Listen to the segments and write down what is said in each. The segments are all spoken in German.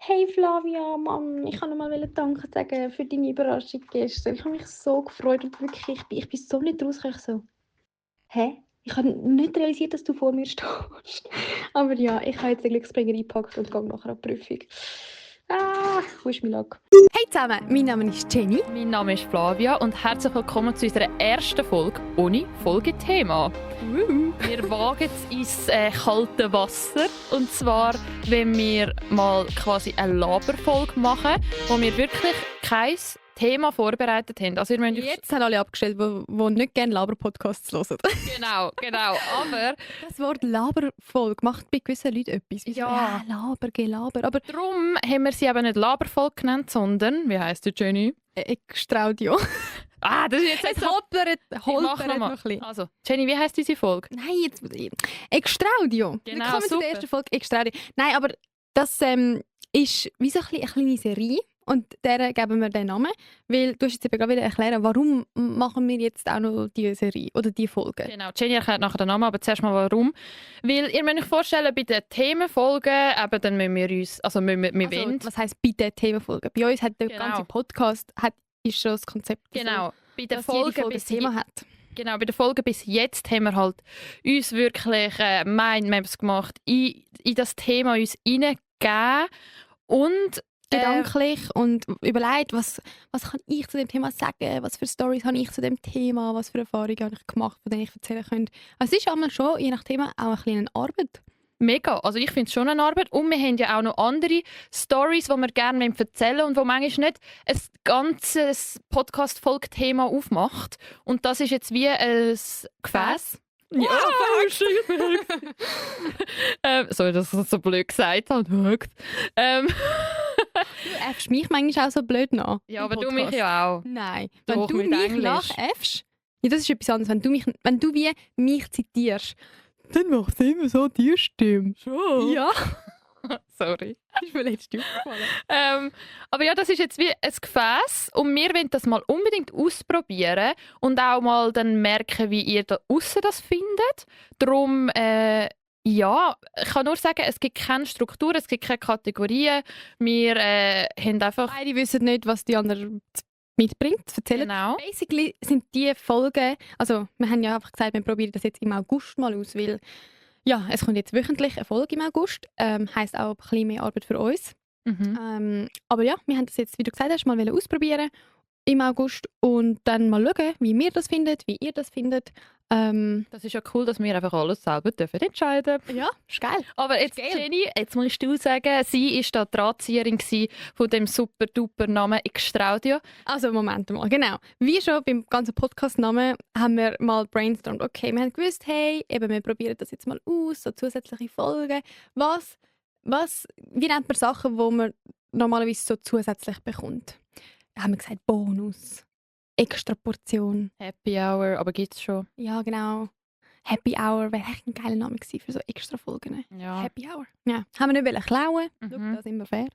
Hey Flavia, Mann, ich wollte noch mal Danke sagen für deine Überraschung gestern. Ich habe mich so gefreut und wirklich, ich bin so nicht rausgekommen. Ich so, hä? Ich habe nicht realisiert, dass du vor mir stehst. Aber ja, ich habe jetzt den Glücksbringer eingepackt und gehe nachher an die Prüfung. Wo ist mein Log? Hey zusammen, mein Name ist Jenny. Mein Name ist Flavia und herzlich willkommen zu unserer ersten Folge ohne Folgethema. Wir wagen es ins kalte Wasser. Und zwar, wenn wir mal quasi eine Laberfolge machen, wo wir wirklich kein Thema vorbereitet haben. Also ihr müsst Jetzt haben alle abgestellt, die nicht gerne Laber-Podcasts hören. Genau. Aber Das Wort Laberfolge macht bei gewissen Leuten etwas. Ja. Gelaber. Aber darum haben wir sie eben nicht Laberfolge genannt, sondern, wie heisst du, Jenny? Extraudio. Das ist jetzt Es so... holpert Ich mach noch noch mal. ein bisschen. Also, Jenny, wie heisst unsere Folge? Nein, jetzt... Extraudio. Genau, Willkommen zu super. der ersten Folge Extraudio. Nein, aber das ist wie so eine kleine Serie. Und der geben wir den Namen, weil du hast jetzt eben gerade erklären, warum machen wir jetzt auch noch diese Serie oder diese Folge. Genau, Jenny erklärt nachher den Namen, aber zuerst mal warum. Weil ihr müsst euch vorstellen, bei den Themenfolgen, eben, dann müssen wir uns, also wir wollen... Was heisst bei den Themenfolgen? Bei uns hat der Genau. ganze Podcast ist schon das Konzept, Genau, bei den dass jede Folgen Folge ein Thema hat. Genau, bei den Folgen bis jetzt haben wir halt uns wirklich Mindmaps gemacht, in das Thema uns hineingegeben und Gedanklich und überlegt, was kann ich zu dem Thema sagen, was für Storys habe ich zu dem Thema, was für Erfahrungen habe ich gemacht, von denen ich erzählen könnte. Also es ist einmal schon, je nach Thema, auch ein bisschen Arbeit. mega. Also ich finde es schon eine Arbeit. Und wir haben ja auch noch andere Stories, die wir gerne erzählen wollen und wo manchmal nicht ein ganzes Podcast-Folgethema aufmacht. Und das ist jetzt wie ein Gefäß. Ja, sorry, dass ich das so blöd gesagt habe. Du äffst mich manchmal auch so blöd nach. Ja, im aber du Podcast. mich ja auch. Nein, Doch, wenn du mit mich Englisch. nachäffst, ja, das ist etwas anderes. Wenn du wie mich zitierst, dann machst du immer so die Stimme. Schon? Ja, Sorry. das ist mir letztens aufgefallen. Aber ja, das ist jetzt wie ein Gefäß und wir wollen das mal unbedingt ausprobieren und auch mal dann merken, wie ihr da aussen das findet. Darum, ja, ich kann nur sagen, es gibt keine Struktur, es gibt keine Kategorien. Wir haben einfach... Beide wissen nicht, was die andere mitbringt, zu erzählen. Genau. Basically sind die Folgen, also wir haben ja einfach gesagt, wir probieren das jetzt im August mal aus, weil ja, es kommt jetzt wöchentlich eine Folge im August, heisst auch ein bisschen mehr Arbeit für uns. Mhm. Aber ja, wir haben das jetzt, wie du gesagt hast, mal ausprobieren im August und dann mal schauen, wie wir das findet, wie ihr das findet. Das ist ja cool, dass wir einfach alles selber dürfen entscheiden. Ja, ist geil. Aber jetzt, Geil. Jenny, jetzt musst du sagen, sie war da die Drahtzieherin von dem super-duper Namen Extraudio. Also Moment mal, genau. Wie schon beim ganzen Podcast-Namen haben wir mal brainstormt. Okay, wir haben gewusst, hey, eben, wir probieren das jetzt mal aus, so zusätzliche Folgen. Wie nennt man Sachen, die man normalerweise so zusätzlich bekommt? Haben wir gesagt, Bonus, extra Portion. Happy Hour, aber gibt's schon? Ja, genau. Happy Hour wäre echt ein geiler Name gewesen für so extra Folgen. Ja. Happy Hour. Ja. Haben wir nicht wollen klauen. Schau, da sind wir fair.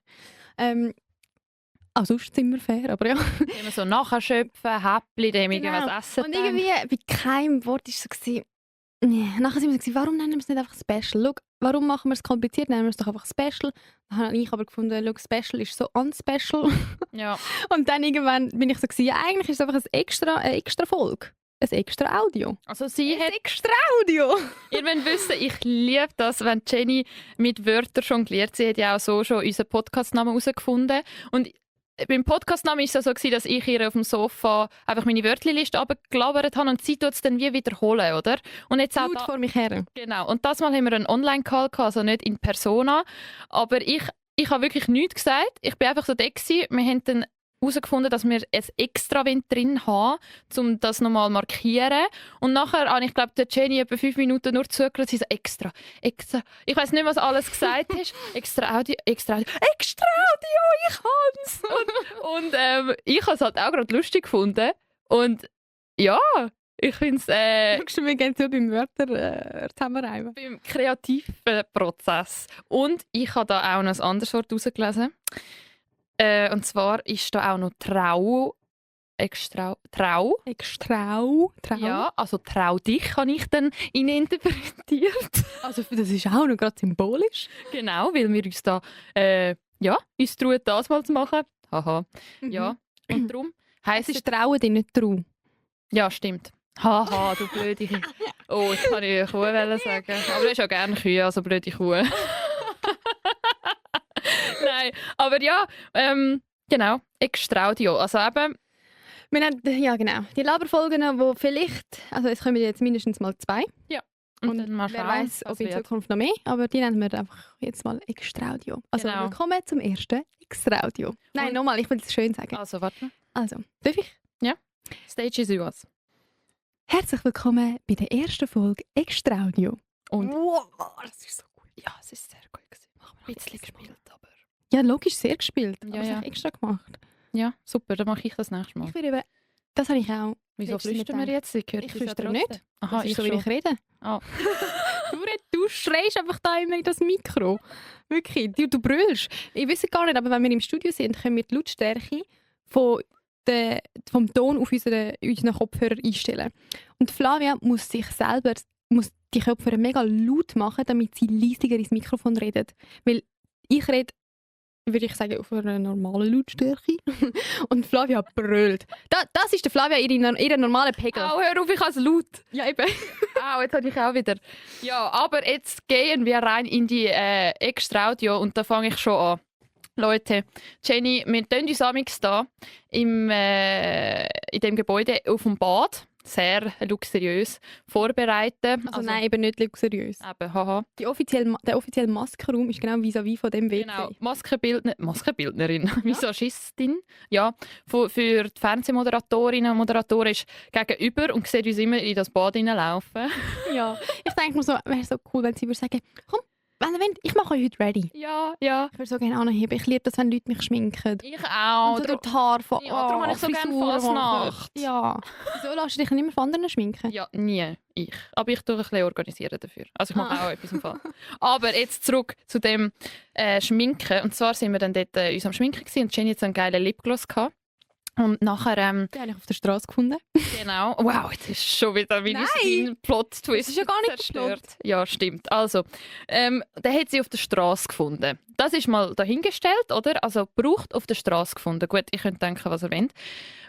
Auch sonst sind wir fair, aber ja. Immer so nachschöpfen, Häppchen, dann Genau. irgendwas essen. Und irgendwie bei keinem Wort war es so, nee. Nachher sind wir so, warum nennen wir es nicht einfach Special? Schau, warum machen wir es kompliziert? Nennen wir es doch einfach Special. Dann habe ich aber gefunden, schau, Special ist so unspecial. Ja. Und dann irgendwann bin ich so, ja, eigentlich ist es einfach eine extra Folge. Ein extra Audio. Also sie hat... extra Audio! Ihr müsst wissen, ich liebe das, wenn Jenny mit Wörtern jongliert. Sie hat ja auch so schon unseren Podcastnamen herausgefunden. Und beim Podcastnamen war es ja so, dass ich ihr auf dem Sofa einfach meine Wörterliste runtergelabert habe und sie tut es dann wie wiederholen, oder? Und jetzt auch Gut vor mich her. Genau. Und das Mal haben wir einen Online-Call gehabt, also nicht in Persona. Aber ich habe wirklich nichts gesagt. Ich bin einfach so da gewesen. Wir haben dann herausgefunden, dass wir ein extra Wind drin haben, um das nochmal zu markieren. Und nachher habe ich, glaube, der Jenny etwa 5 Minuten nur zugehört. Sie so, extra. Ich weiß nicht, was alles gesagt hast. Extra Audio, ich kann's! Und ich habe es halt auch gerade lustig gefunden. Und ja, ich finde es Schaust du mir gerne zu beim Wörter zusammenreimen? beim kreativen Prozess. Und ich habe da auch noch ein anderes Wort herausgelesen. Und zwar ist da auch noch Trau. Trau. Trau. Ja, also trau dich habe ich dann interpretiert. Also das ist auch noch gerade symbolisch. Genau, weil wir uns da ja, uns trauen, das mal zu machen. Haha. Mhm. Ja, und darum Es heisst ist Trauen, dich nicht trauen. ja, stimmt. Haha, du blöde Kuh. Oh, jetzt kann ich Kuh sagen. Aber du hast ja gerne Kühe, also blöde Kuh. Nein, aber ja, genau, Extraudio. Also eben, Wir haben, ja genau, die Laberfolgen, die vielleicht, also es kommen jetzt mindestens mal 2. und dann mal wer schauen, weiß, was ob in wird. Zukunft noch mehr, aber die nennen wir einfach jetzt mal Extraudio. Also Genau. willkommen zum ersten Extraudio. Nein, Und- nochmal, ich will es schön sagen. Also, warte. Also, darf ich? Stage is yours. Herzlich willkommen bei der ersten Folge Extraudio. Und Wow, das ist so gut. ja, es ist sehr gut gewesen. Ein bisschen gespielt, aber... Ja, logisch, sehr gespielt. Ja, aber das ja. habe ich extra gemacht. Ja, super, dann mache ich das nächste Mal. Ich würde eben, das habe ich auch. Wieso letztes Mal flüstern wir gedacht. jetzt? Ich höre Ich dich ja flüstere trotzdem. nicht. Aha, Das ist ich so, wie schon. ich rede. Ah. Du schreist einfach da immer in das Mikro. Wirklich, du brüllst. Ich weiß gar nicht, aber wenn wir im Studio sind, können wir die Lautstärke vom Ton auf unseren Kopfhörer einstellen. Und Flavia muss die Kopfhörer mega laut machen, damit sie leiser ins Mikrofon redet. Weil ich rede, würde ich sagen, auf einer normalen Lautstärke. Und Flavia brüllt. Das ist der Flavia ihre normale Pegel. Au, hör auf, ich habe es laut. Ja, eben. Au, jetzt habe ich auch wieder. Ja, aber jetzt gehen wir rein in die Extra-Audio und da fange ich schon an. Leute, Jenny, wir tun uns amigs da in dem Gebäude auf dem Bad sehr luxuriös vorbereiten. Also nein, eben nicht luxuriös. Eben, haha. Der offizielle Maskenraum ist genau vis-à-vis von dem WC. Genau, Maskenbildnerin, Visagistin. Ja, für die Fernsehmoderatorinnen und Moderatoren ist gegenüber und sieht uns immer in das Bad hineinlaufen. Ja. Ich denke mir so, wäre so cool, wenn sie würde sagen, komm, wenn ihr wollt, ich mache euch heute ready. Ja, ja. Ich würde so gerne anheben. Ich liebe das, wenn Leute mich schminken. Ich auch. Und so durch die Haare von Ja, darum habe ich so gerne Frisur Fasnacht. machen. Ja. Wieso lässt du dich nicht mehr von anderen schminken? Ja, nie ich. Aber ich tue ein bisschen organisieren dafür. Also ich mache Ah. auch etwas im Fall. Aber jetzt zurück zu dem Schminken. Und zwar sind wir dann dort uns am Schminken gewesen und Jenny hat so einen geilen Lipgloss gehabt. Und nachher, Den habe ich auf der Straße gefunden. genau, wow, jetzt ist schon wieder Nein! mein Plot-Twist Das ist ja gar nicht zerstört. Ja, stimmt. Also, den hat sie auf der Straße gefunden. Das ist mal dahingestellt, oder? Also, braucht auf der Straße gefunden. Gut, ich könnte denken, was ihr wollt.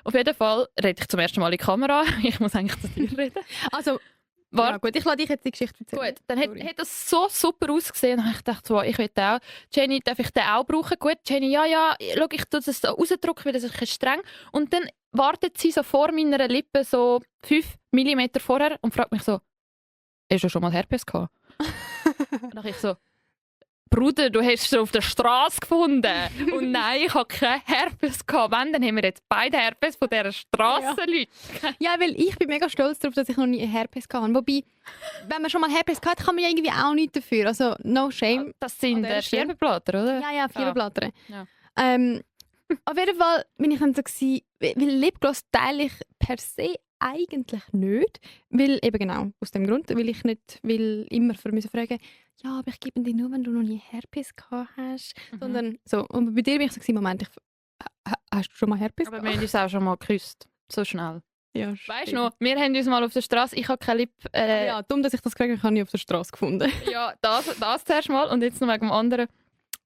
Auf jeden Fall rede ich zum ersten Mal in die Kamera. Ich muss eigentlich zu dir reden. Also, Warte. ja, gut, ich lasse dich jetzt die Geschichte erzählen. Gut, dann Sorry. hat das so super ausgesehen. Und ich dachte, wow, ich will den auch. Jenny, darf ich den auch brauchen? Gut, Jenny, ja, schau, ich tue das so rausdrücken, weil das ist ein bisschen streng. Und dann wartet sie so vor meiner Lippe so 5 mm vorher und fragt mich so, hast du schon mal Herpes gehabt? Und dann ich so, Bruder, du hast es schon auf der Straße gefunden. Und nein, ich habe keinen Herpes gehabt. Wenn, dann haben wir jetzt beide Herpes von dieser Strassenleute. Ja, weil ich bin mega stolz darauf, dass ich noch nie Herpes hatte. Wobei, wenn man schon mal Herpes hat, kann man ja irgendwie auch nichts dafür. Also, no shame. Das sind An der Stelle. Sterbenblätter, oder? Ja, Fieberblätter. Ja. Auf jeden Fall bin ich dann so gewesen, weil Lipgloss teile ich per se eigentlich nicht. Weil eben genau, aus dem Grund, weil ich nicht will immer müssen fragen, ja, aber ich gebe dir nur, wenn du noch nie Herpes gehabt hast. Sondern so, und bei dir bin ich so gewesen, Moment, hast du schon mal Herpes Aber wir haben uns auch schon mal geküsst. So schnell. Ja, Weißt du noch, wir haben uns mal auf der Straße, ich habe keine Lip... Ja, dumm, dass ich das gekriegt habe, habe ich auf der Straße gefunden. Ja, das zuerst mal und jetzt noch wegen dem anderen.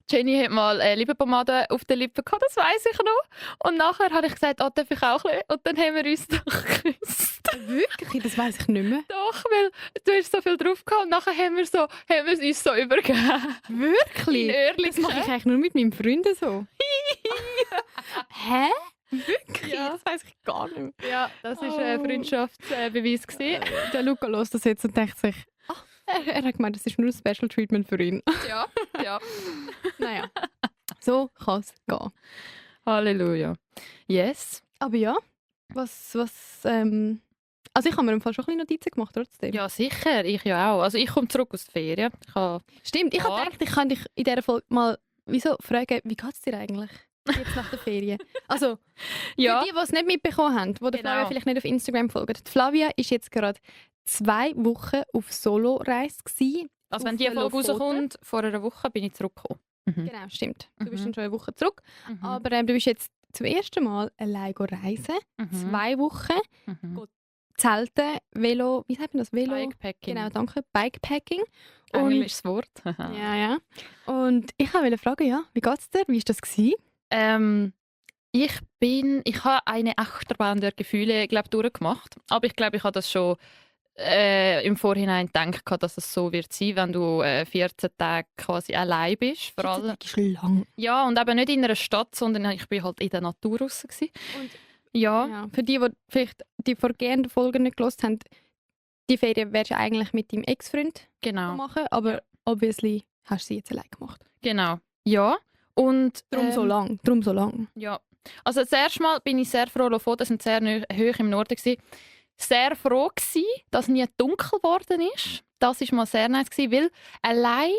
Jenny hat mal Lippenpomade auf den Lippen gehabt, das weiss ich noch. Und nachher habe ich gesagt, oh, darf ich auch ein bisschen? Und dann haben wir uns doch geküsst. Wirklich? Das weiss ich nicht mehr. Doch, weil du hast so viel drauf gehabt und nachher haben wir es uns so übergeben. Wirklich? In Ehrlich. Das mache ich eigentlich nur mit meinen Freunden so. Hä? Wirklich? Ja. Das weiss ich gar nicht mehr. Ja, das war ein Oh. Freundschaftsbeweis. gewesen. Der Luca hört das jetzt und denkt sich, er hat gemeint, das ist nur ein Special Treatment für ihn. Ja, ja. Naja, so kann es gehen. Halleluja. Yes. Aber ja, also ich habe mir im Fall schon ein bisschen Notizen gemacht, trotzdem. Ja, sicher. Ich ja auch. Also ich komme zurück aus der Ferien. Ich habe Stimmt, ich habe Ja. gedacht, ich kann dich in dieser Folge mal fragen, wie geht es dir eigentlich jetzt nach der Ferien? Also, ja. für die es nicht mitbekommen haben, die der Genau. Flavia vielleicht nicht auf Instagram folgen. Die Flavia ist jetzt gerade 2 Wochen auf Solo-Reise gewesen. Also wenn auf die Folge Lofoten. rauskommt, vor einer Woche bin ich zurückgekommen. Mhm. Genau, stimmt. Du bist Mhm. dann schon eine Woche zurück. Mhm. Aber du bist jetzt zum ersten Mal allein reisen. Mhm. 2 Wochen. Mhm. Gut. Zelten, Velo, wie sagt man das? Velo? Bikepacking. Genau, danke. Bikepacking. Und, Englisches Wort. ja. Und ich wollte fragen, ja, wie geht's dir? Wie war das gewesen? Ich habe eine Achterbahn der Gefühle, glaube durchgemacht. Aber ich glaube, ich habe das schon im Vorhinein gedacht, dass es so wird sein, wenn du 14 Tage quasi allein bist. Vor allem. Das ist lang. Ja, und eben nicht in einer Stadt, sondern ich bin halt in der Natur raus. Und Ja. ja, für die vielleicht die vorgehenden Folgen nicht gehört haben, die Ferien wärst du eigentlich mit deinem Ex-Freund Genau. machen, aber obviously hast du sie jetzt allein gemacht. Genau. Ja. Und Darum so lang. Ja. Also das erste Mal bin ich sehr froh, Lofoten sind sehr hoch im Norden gewesen. Sehr froh gewesen, dass nie dunkel geworden ist. Das ist mal sehr nice gewesen, weil allein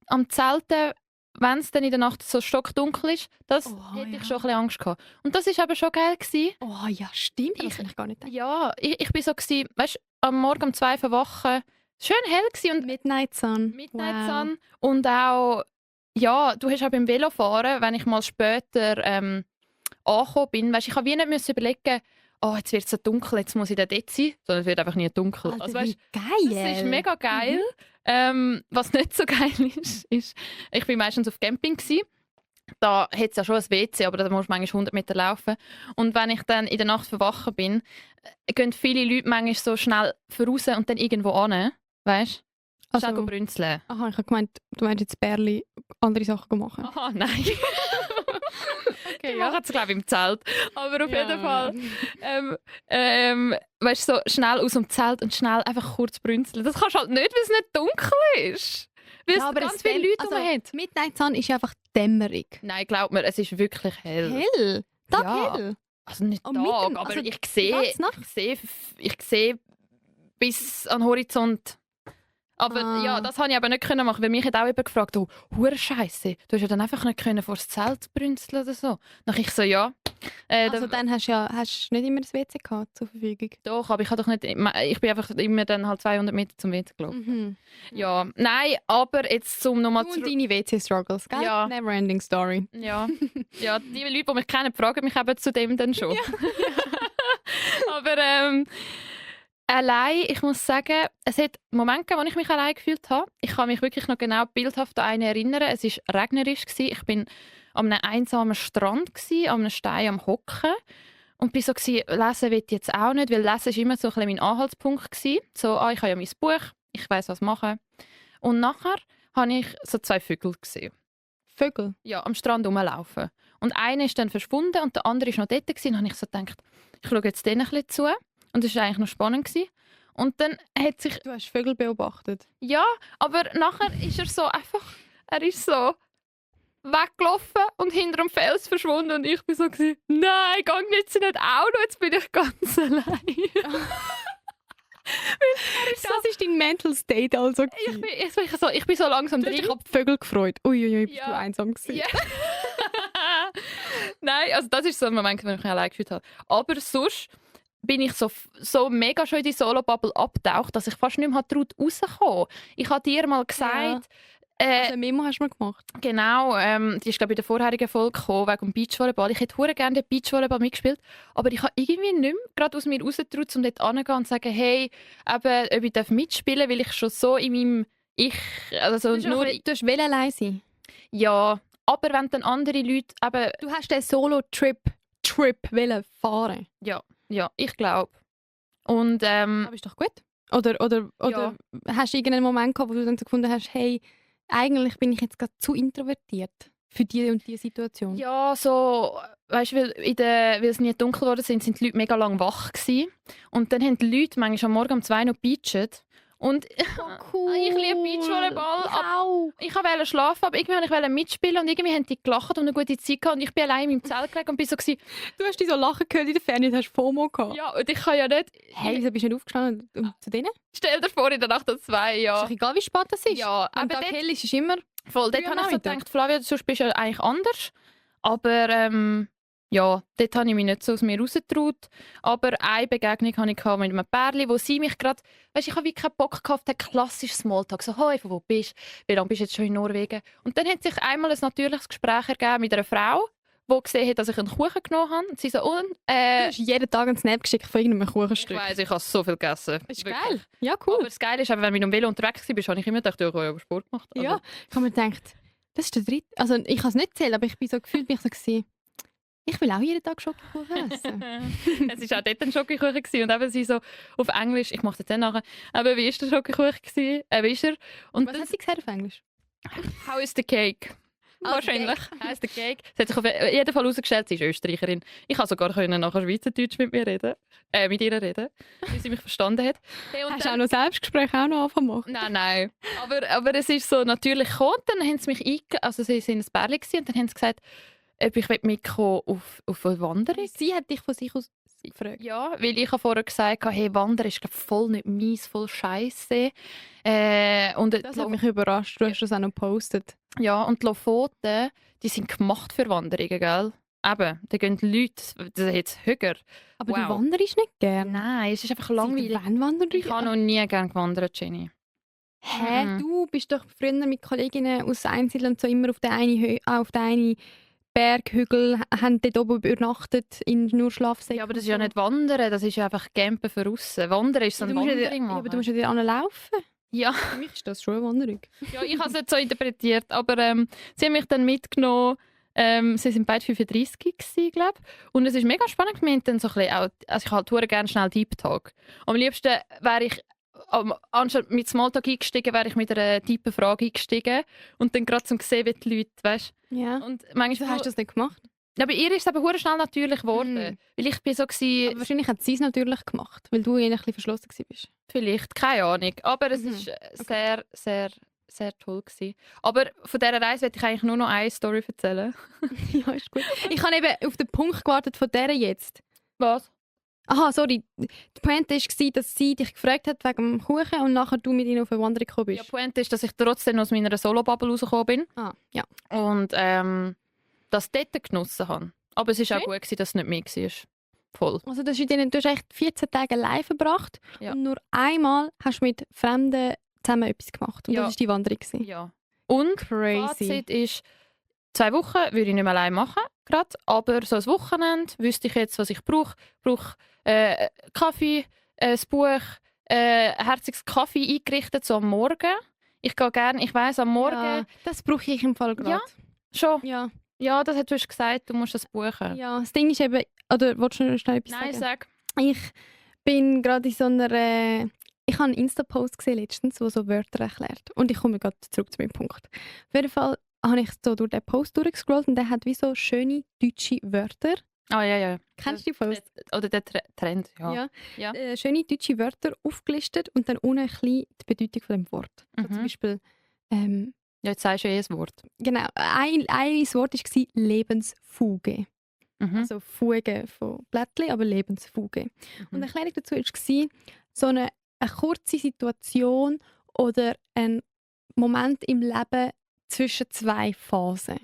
am Zelten, wenn es dann in der Nacht so stockdunkel ist, das hätte ich schon ein bisschen Angst gehabt. Und das ist aber schon geil gewesen. Oh ja, stimmt. Das kann ich gar nicht denken. Ja, ich bin so gewesen, weißt, am Morgen um 2 Uhr verwachen, schön hell gewesen und Midnight Sun. Midnight Sun und auch, ja, du hast auch beim Velofahren, wenn ich mal später angekommen bin, weißt, ich habe wie nicht müssen überlegen, oh, jetzt wird es so dunkel, jetzt muss ich da dort sein, sondern es wird einfach nie dunkel. Alter, Also, weißt, wie geil. das ist mega geil. Was nicht so geil ist, ich bin meistens auf Camping gewesen. Da hat es ja schon ein WC, aber da musst du manchmal 100 Meter laufen. Und wenn ich dann in der Nacht verwachen bin, gehen viele Leute manchmal so schnell voraus und dann irgendwo hin. Weißt du? Also, Schnell brünzeln. aha, ich habe gemeint, du meinst jetzt Bärli andere Sachen machen. Aha, nein. Okay, Die machen es, glaube ich, im Zelt. Aber auf jeden Fall, weißt du, so schnell aus dem Zelt und schnell einfach kurz brünzeln. Das kannst du halt nicht, weil es nicht dunkel ist. Weil es ganz viele Leute also, hat. Midnight Sun ist einfach dämmerig. Nein, glaub mir, es ist wirklich hell. Hell? Ja. Hell? Also nicht Am Tag, Mitten- aber also ich die sehe, ganze Nacht? ich sehe bis an den Horizont. Aber Ah. ja, das konnte ich aber nicht machen, weil mich hat auch jemand gefragt, oh, hure Scheiße, du hast ja dann einfach nicht können vor das Zelt brünzeln oder so. Dann ich so, ja. Also dann hast du nicht immer das WC gehabt zur Verfügung. Doch, aber ich habe doch nicht, ich bin einfach immer dann halt 200 Meter zum WC gelaufen. Ja, nein, aber jetzt zum nochmal Du und deine WC-Struggles, gell? Ja. Never-ending story. Ja, ja, die Leute, die mich kennen, fragen mich eben zu dem dann schon. Aber allein, ich muss sagen, es hat Momente gegeben, wo ich mich allein gefühlt habe. Ich kann mich wirklich noch genau bildhaft an einen erinnern. Es war regnerisch. Ich bin an einem einsamen Strand, an einem Stein am Hocken. Und bin so, lesen will ich jetzt auch nicht, weil Lesen war immer so ein bisschen mein Anhaltspunkt. So, ich habe ja mein Buch, ich weiss, was machen. Und nachher habe ich so 2 Vögel gesehen. Vögel? Ja, am Strand rumlaufen. Und einer ist dann verschwunden und der andere ist noch dort. Und habe ich so gedacht, ich schaue jetzt denen ein bisschen zu. Und das war eigentlich noch spannend. Und dann hat sich... Du hast Vögel beobachtet? Ja, aber nachher ist er so einfach... Er ist so weggelaufen und hinter dem Fels verschwunden. Und ich bin so, nein, gang jetzt nicht auch noch, jetzt bin ich ganz allein. Das war dein Mental State also. Ich bin so langsam Du hast drin. dich auf die Vögel gefreut. Uiuiui, bist Ja. du einsam gewesen. Ja. Nein, also das ist so ein Moment, wo ich mich allein gefühlt habe. Aber sonst bin ich so mega schon in die Solo-Bubble abgetaucht, dass ich fast nicht mehr traut rauszukommen. Ich habe dir mal gesagt, Also eine Memo hast du mir gemacht. genau, die ist glaube ich in der vorherigen Folge gekommen, wegen dem Beachvolleyball. Ich hätte verdammt gerne den Beachvolleyball mitgespielt, aber ich habe irgendwie nicht mehr gerade aus mir rausgetraut, um dort hinzugehen und zu sagen, hey, eben, ob ich mitspielen darf, weil ich schon so in meinem also Du nur... hast allein sein. Ja, aber wenn dann andere Leute eben... Du hast den Solo-Trip fahren. Ja, ich glaube. Und Aber ist doch gut. Oder Ja. hast du irgendeinen Moment gehabt, wo du dann so gefunden hast, hey, eigentlich bin ich jetzt gerade zu introvertiert für die und die Situation? ja, so, weißt du, weil es nie dunkel geworden sind die Leute mega lang wach gewesen. Und dann haben die Leute manchmal am Morgen um 2 noch beacht. Und cool. ich liebe Beachvolleyball. Ich auch. Ich wollte schlafen, aber irgendwie wollte ich mitspielen und irgendwie haben die gelacht und eine gute Zeit gehabt. Und ich bin allein in meinem Zelt gelegen und bin so gewesen, Du hast dich so lachen gehört in der Ferne, du hast FOMO gehabt. ja, und ich kann ja nicht... Hey, wieso bist du nicht aufgestanden zu denen? Stell dir vor, in der Nacht um 2, Ist ja. doch egal, wie spät das ist. Ja, Am aber Tag dort- hell ist es immer... Voll, dort Früh habe am ich so Nachmittag. gedacht, Flavia, sonst bist du ja eigentlich anders. Aber ja, dort habe ich mich nicht so aus mir rausgetraut. Aber eine Begegnung hatte ich mit einem Pärchen, wo sie mich gerade... Weißt, ich habe wie keinen Bock gehabt auf den klassischen Smalltalk. So, «Hoi, von wo bist du? Wie lange bist du jetzt schon in Norwegen?» Und dann hat sich einmal ein natürliches Gespräch ergeben mit einer Frau, die gesehen hat, dass ich einen Kuchen genommen habe. Und sie so, und, Du hast jeden Tag einen Snap geschickt von irgendeinem ich Kuchenstück. weiss, ich habe so viel gegessen. Ist Wirklich. geil. Ja, cool. Aber das Geile ist, eben, wenn du mit dem Velo unterwegs warst, habe ich immer gedacht, ja, ich habe ja Sport gemacht. Also, Ja, ich habe mir gedacht, das ist der dritte. Also ich habe es nicht gezählt, aber ich bin so gefühlt, mich so gewesen, ich will auch jeden Tag Schokokuchen essen. Es war auch dort ein Schokokuchen gewesen. Und eben sie so auf Englisch, ich mache es jetzt dann nachher, aber wie ist der Schokokuchen gewesen? Wie ist er? Und Was hat sie gesagt auf Englisch? how is the cake? Ah, Wahrscheinlich. How is the cake? Sie hat sich auf jeden Fall herausgestellt, sie ist Österreicherin. Ich konnte sogar nachher Schweizerdeutsch mit ihr reden, wie sie mich verstanden hat. Hey, und Hast du auch noch Selbstgespräche auch noch anfangen? Nein. Aber es ist so natürlich gekommen. Dann haben sie mich also sie waren in ein Bärli und dann haben sie gesagt, ob ich mitkommen auf eine Wanderung. Sie hat dich von sich aus gefragt. Ja, weil ich habe vorher gesagt habe, hey, Wandern ist glaub, voll nicht meins, voll scheisse. Und Das hat mich überrascht. Du hast das auch noch gepostet. ja, und die Lofoten, die sind gemacht für Wanderungen, gell? Eben, da gehen Leute, das hat jetzt höher. Aber Wow. du wanderst nicht gern. Nein, es ist einfach langweilig. Wann wanderst du? Ich habe noch nie gerne gewandert, Jenny. Hä? Mhm. Du bist doch früher mit Kolleginnen aus Einzelland so immer auf der einen Berghügel, haben dort oben übernachtet in nur Schlafsäcken. Ja, aber das ist ja nicht Wandern, das ist ja einfach Campen für aussen. Wandern ist so eine Wanderung aber du machen. musst ja dort laufen. Ja. Für mich ist das schon eine Wanderung. Ja, ich habe es nicht so interpretiert, aber sie haben mich dann mitgenommen. Sie waren beide 35 glaube ich. Und es ist mega spannend. Wir haben dann so ein bisschen auch, also ich halt gerne schnell Deep Talk. Am liebsten wäre ich, anstatt mit Smalltalk eingestiegen, wäre ich mit einer tiefen Frage eingestiegen. Und dann gerade zum sehen, wie die Leute, weißt Ja. Und manchmal Wieso hast du das nicht gemacht? Ja, bei ihr ist es aber verdammt schnell natürlich geworden. Mhm. Weil ich bin so gewesen, Aber wahrscheinlich hat sie es natürlich gemacht, weil du ein bisschen verschlossen warst. vielleicht, keine Ahnung. Aber es Mhm. ist sehr, sehr, sehr toll gewesen. Aber von dieser Reise möchte ich eigentlich nur noch eine Story erzählen. Ja, ist gut. Ich habe eben auf den Punkt gewartet von der jetzt. Was? Aha, sorry. Die Pointe war, dass sie dich gefragt hat wegen dem Kuchen und nachher du mit ihnen auf eine Wanderung gekommen Ja, bist. die Pointe ist, dass ich trotzdem aus meiner Solo-Bubble rausgekommen bin. Ah, ja. Und das dort genossen habe. Aber es war auch Okay. gut, gewesen, dass es nicht mehr war. Voll. Also das ist du hast echt 14 Tage live verbracht Ja. und nur einmal hast du mit Fremden zusammen etwas gemacht. Und Ja. das war die Wanderung. gewesen. Ja. Und Crazy. Fazit ist, 2 Wochen würde ich nicht mehr allein machen, grad, aber so ein Wochenende wüsste ich jetzt, was ich brauche. Ich brauche Kaffee, ein Buch, herziges Kaffee eingerichtet, so am Morgen. Ich gehe gerne, ich weiss, am Morgen Ja, das brauche ich im Fall gerade. Ja. schon. Ja. Ja, das hast du gesagt, du musst das buchen. Ja, das Ding ist eben, oder willst du noch schnell etwas Nein, sagen? sag. Ich bin gerade in so einer... Ich habe einen Insta-Post gesehen letztens, der so Wörter erklärt. Und ich komme gerade zurück zu meinem Punkt. Auf jeden Fall habe ich so durch den Post durchgescrollt und der hat wie so schöne deutsche Wörter. Ah, ja. Kennst du die Post? Oder der Trend, ja. Ja. Schöne deutsche Wörter aufgelistet und dann unten ein bisschen die Bedeutung von dem Wort. So zum Mhm. Beispiel, Ja, jetzt sagst du ja ein Wort. genau, ein Wort war Lebensfuge. Mhm. Also Fuge von Blättchen, aber Lebensfuge. Und die Erklärung dazu war, so eine kurze Situation oder ein Moment im Leben zwischen 2 Phasen.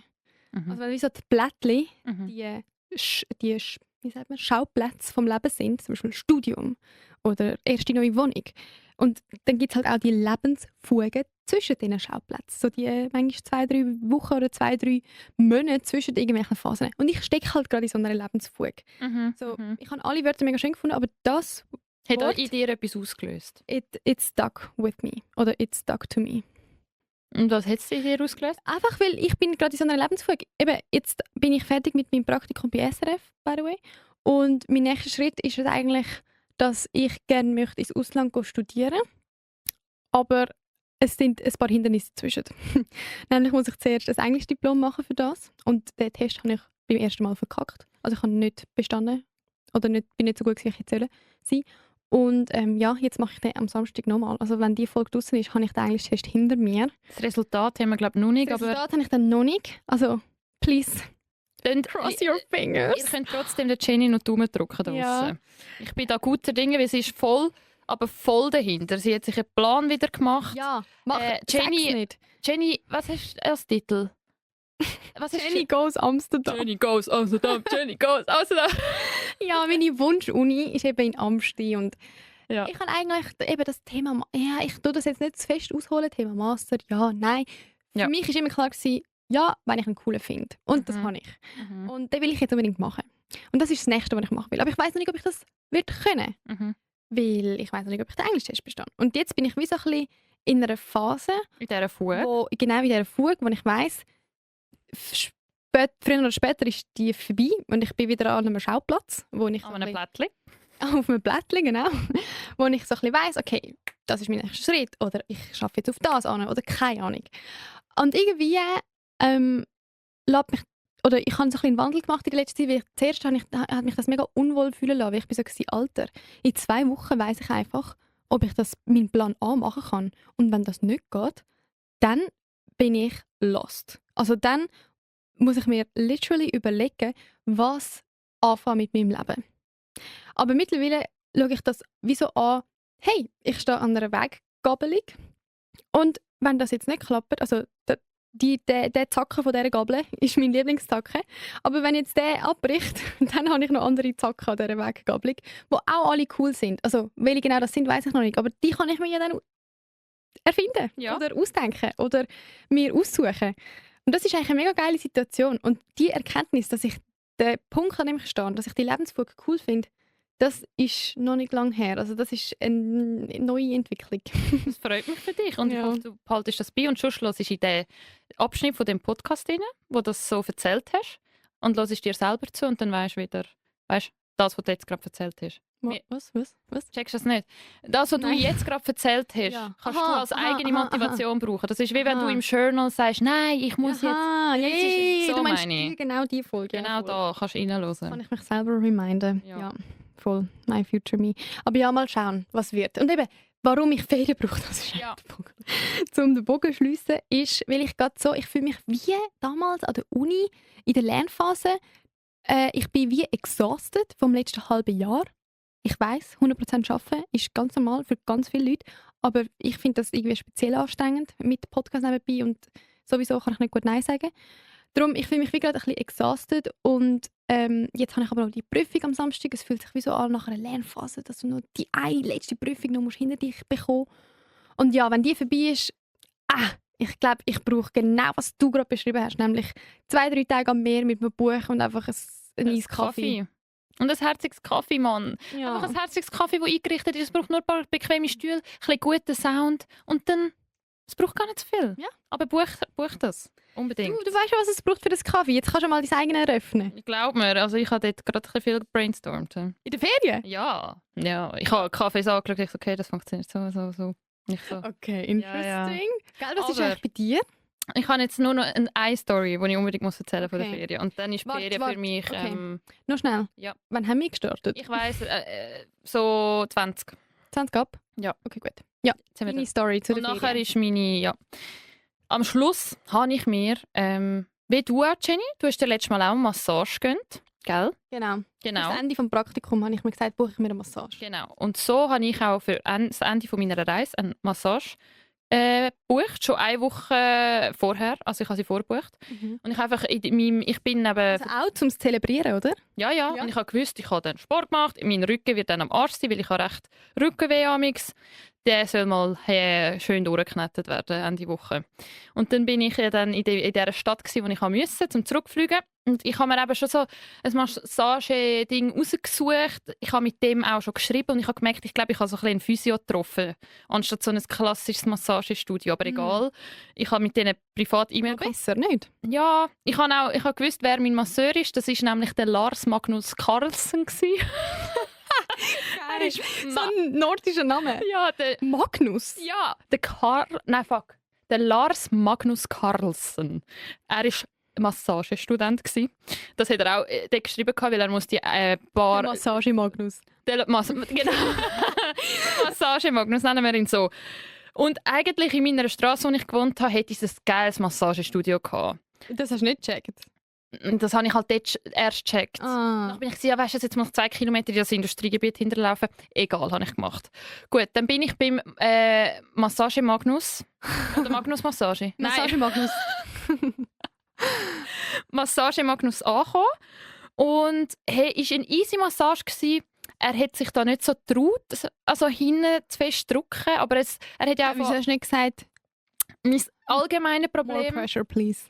Mhm. Also wenn wie so die Blättchen, Mhm. die wie sagt man, Schauplätze vom Leben sind, zum Beispiel Studium oder erste neue Wohnung. Und dann gibt es halt auch die Lebensfugen zwischen diesen Schauplätzen. So die manchmal 2-3 Wochen oder 2-3 Monate zwischen irgendwelchen Phasen. Und ich stecke halt gerade in so einer Lebensfuge. Mhm. So, Mhm. ich habe alle Wörter mega schön gefunden, aber das, Hat Wort? in dir etwas ausgelöst? it stuck with me. Oder it stuck to me. Und was hat es in dir ausgelöst? Einfach weil ich bin gerade in so einer Lebensfuge. Eben, jetzt bin ich fertig mit meinem Praktikum bei SRF, by the way. Und mein nächster Schritt ist es eigentlich, dass ich gerne möchte ins Ausland studieren. Aber es sind ein paar Hindernisse dazwischen. Nämlich muss ich zuerst ein Englischdiplom machen für das. Und den Test habe ich beim ersten Mal verkackt. Also ich habe nicht bestanden. Oder bin nicht so gut, wie ich jetzt sein soll. Und ja, jetzt mache ich den am Samstag nochmal. Also wenn die Folge draussen ist, habe ich den Englisch-Test hinter mir. Das Resultat haben wir, glaube ich, noch nicht. Das Aber Resultat habe ich dann noch nicht. Also, please, cross your ihr fingers. könnt trotzdem der Jenny noch die Daumen drücken draussen. Ja. Ich bin da guter Dinge, weil sie ist voll dahinter. Sie hat sich einen Plan wieder gemacht. Ja, mach Jenny- sag's nicht. Jenny, was hast du als Titel? Was ist Jenny goes Amsterdam. Jenny goes Amsterdam, Jenny goes Amsterdam. Ja, meine Wunsch-Uni ist eben in Amsti und Ja. ich habe eigentlich eben das Thema, ja, ich tue das jetzt nicht zu fest ausholen, Thema Master, ja, nein. Für Ja. mich war immer klar, gewesen, ja, wenn ich einen coolen finde. Und das Mhm. habe ich. Mhm. Und den will ich jetzt unbedingt machen. Und das ist das Nächste, was ich machen will. Aber ich weiß noch nicht, ob ich das wird können. Mhm. Weil ich weiß noch nicht, ob ich den Englisch-Test bestehe. Und jetzt bin ich wie so ein bisschen in einer Phase, In dieser Fuge. wo, genau in dieser Fuge, wo ich weiss, früher oder später ist die vorbei und ich bin wieder an einem Schauplatz, wo ich An so einem ein bisschen- Blättchen. auf einem Blättchen, genau, wo ich so ein bisschen weiss, okay, das ist mein nächster Schritt oder ich arbeite jetzt auf das an oder keine Ahnung. Und irgendwie lässt mich, oder ich habe so ein bisschen einen Wandel gemacht in der letzten Zeit, weil zuerst hat mich das mega unwohl fühlen lassen, weil ich bin so gewesen, Alter, in 2 Wochen weiss ich einfach, ob ich das meinen Plan A machen kann. Und wenn das nicht geht, dann bin ich lost. Also dann muss ich mir literally überlegen, was anfangen mit meinem Leben. Aber mittlerweile schaue ich das wie so an, hey, ich stehe an einer Weggabelung und wenn das jetzt nicht klappt, also der Zacken von dieser Gabel ist mein Lieblingszacken, aber wenn jetzt der abbricht, dann habe ich noch andere Zacken an dieser Weggabelung, die auch alle cool sind. Also welche genau das sind, weiß ich noch nicht, aber die kann ich mir ja dann erfinden Ja. oder ausdenken oder mir aussuchen. Und das ist eigentlich eine mega geile Situation. Und die Erkenntnis, dass ich den Punkt, an dem ich stehe, und dass ich die Lebensfuge cool finde, das ist noch nicht lange her. Also das ist eine neue Entwicklung. Das freut mich für dich. Und ich Ja. hoffe, du behaltest das bei und schon hörst in den Abschnitt von dem Podcast rein, wo du das so erzählt hast. Und hörst dir selber zu und dann weißt du wieder, weißt, das, was du jetzt gerade erzählt hast. Was? Checkst du das nicht? Das, was Nein. du jetzt gerade erzählt hast, Ja. kannst Aha, du als aha, eigene aha, Motivation brauchen. Das ist wie wenn Aha. du im Journal sagst, nein, ich muss Aha, jetzt... yeah, so du meinst meine ich. genau die Folge. Genau voll. da kannst du Kann reinhören. ich mich selber reminden. Ja. Ja, voll. My future me. Aber ja, mal schauen, was wird. Und eben, warum ich Ferien brauche, das ist Ja. der Punkt. Zum den Bogen schliessen, ist, weil ich gerade so, ich fühle mich wie damals an der Uni, in der Lernphase, ich bin wie exhausted vom letzten halben Jahr. Ich weiss, 100% arbeiten ist ganz normal für ganz viele Leute, aber ich finde das irgendwie speziell anstrengend mit Podcast nebenbei und sowieso kann ich nicht gut Nein sagen. Darum, ich fühle mich wie gerade ein bisschen exhausted und jetzt habe ich aber noch die Prüfung am Samstag. Es fühlt sich wie so an nach einer Lernphase, dass du noch die eine letzte Prüfung noch hinter dich bekommen musst. Und ja, wenn die vorbei ist, ich glaube, ich brauche genau, was du gerade beschrieben hast, nämlich 2-3 Tage am Meer mit einem Buch und einfach ein Eiskaffee. Und ein herziges Kaffee, Mann. Ja. Einfach ein herziges Kaffee, das eingerichtet ist. Es braucht nur ein paar bequeme Stühle, ein bisschen guten Sound und dann... Es braucht gar nicht so viel. Ja. Aber buch das. Unbedingt. Du weißt ja, was es braucht für das Kaffee. Jetzt kannst du mal dein eigenes eröffnen. Ich glaube mir, also ich habe dort gerade ein bisschen viel gebrainstormt. In der Ferien? Ja. Ich habe Kaffees angeschaut und ich so, okay, das funktioniert so. Nicht so. Okay, Ja. interesting. Gell, was ist Aber- eigentlich bei dir? Ich habe jetzt nur noch eine Story, die ich unbedingt muss erzählen von der Okay. Ferien. Und dann ist die Warte, Ferien warte, für mich... okay. Noch schnell. Ja. Wann haben wir gestartet? Ich weiss, so 20. 20 ab? Ja. Okay, gut. Ja, Jetzt haben wir deine das. Story zu Und der nachher Ferien. ist meine... Ja. Am Schluss habe ich mir... wie du auch, Jenny, du hast dir letztes Mal auch eine Massage gegönnt. Gell? Genau. Genau. Am Ende des Praktikums habe ich mir gesagt, buche ich mir eine Massage. Genau. Und so habe ich auch für das Ende von meiner Reise eine Massage gebucht, schon 1 Woche vorher. Also ich habe sie vorgebucht. Und ich einfach ich bin eben... Also auch zum Zelebrieren, oder? Ja. Ja. Und ich habe gewusst, ich habe dann Sport gemacht. Mein Rücken wird dann am Arsch sein, weil ich habe recht Rückenweh amix. Der soll mal schön durchgeknetet werden Ende Woche. Und dann bin ich dann in dieser Stadt gewesen, wo ich musste, zum Zurückfliegen. Und ich habe mir eben schon so ein Massage-Ding rausgesucht. Ich habe mit dem auch schon geschrieben und ich habe gemerkt, ich glaube, ich habe so ein bisschen einen Physio getroffen, anstatt so ein klassisches Massagestudio. Aber egal, ich habe mit denen privat E-Mail Besser, nicht? Ja, ich habe gewusst, wer mein Masseur ist. Das ist nämlich der Lars Magnus Carlsen gewesen. Er ist So ein nordischer Name. ja, der Magnus? der Lars Magnus Carlsen. Er ist Massagestudent gewesen. Das hat er auch dort geschrieben, weil er muss die paar... Massage Magnus. Genau. Massage Magnus, nennen wir ihn so. Und eigentlich in meiner Straße, wo ich gewohnt habe, hätte ich ein geiles Massagestudio gehabt. Das hast du nicht gecheckt? Und das habe ich halt dort erst gecheckt. Ah. Dann bin ich gesagt, ja, weißt du, jetzt muss ich 2 Kilometer in das Industriegebiet hinterlaufen. Egal, habe ich gemacht. Gut, dann bin ich beim Massage Magnus. Oder Magnus Massage? Massage Magnus. Massage Magnus angekommen. Und hey, es war eine easy Massage gewesen. Er hat sich da nicht so getraut, also hinten zu fest drücken. Aber er hat ja Wieso einfach hast du nicht gesagt, mein allgemeines more Problem. pressure, please?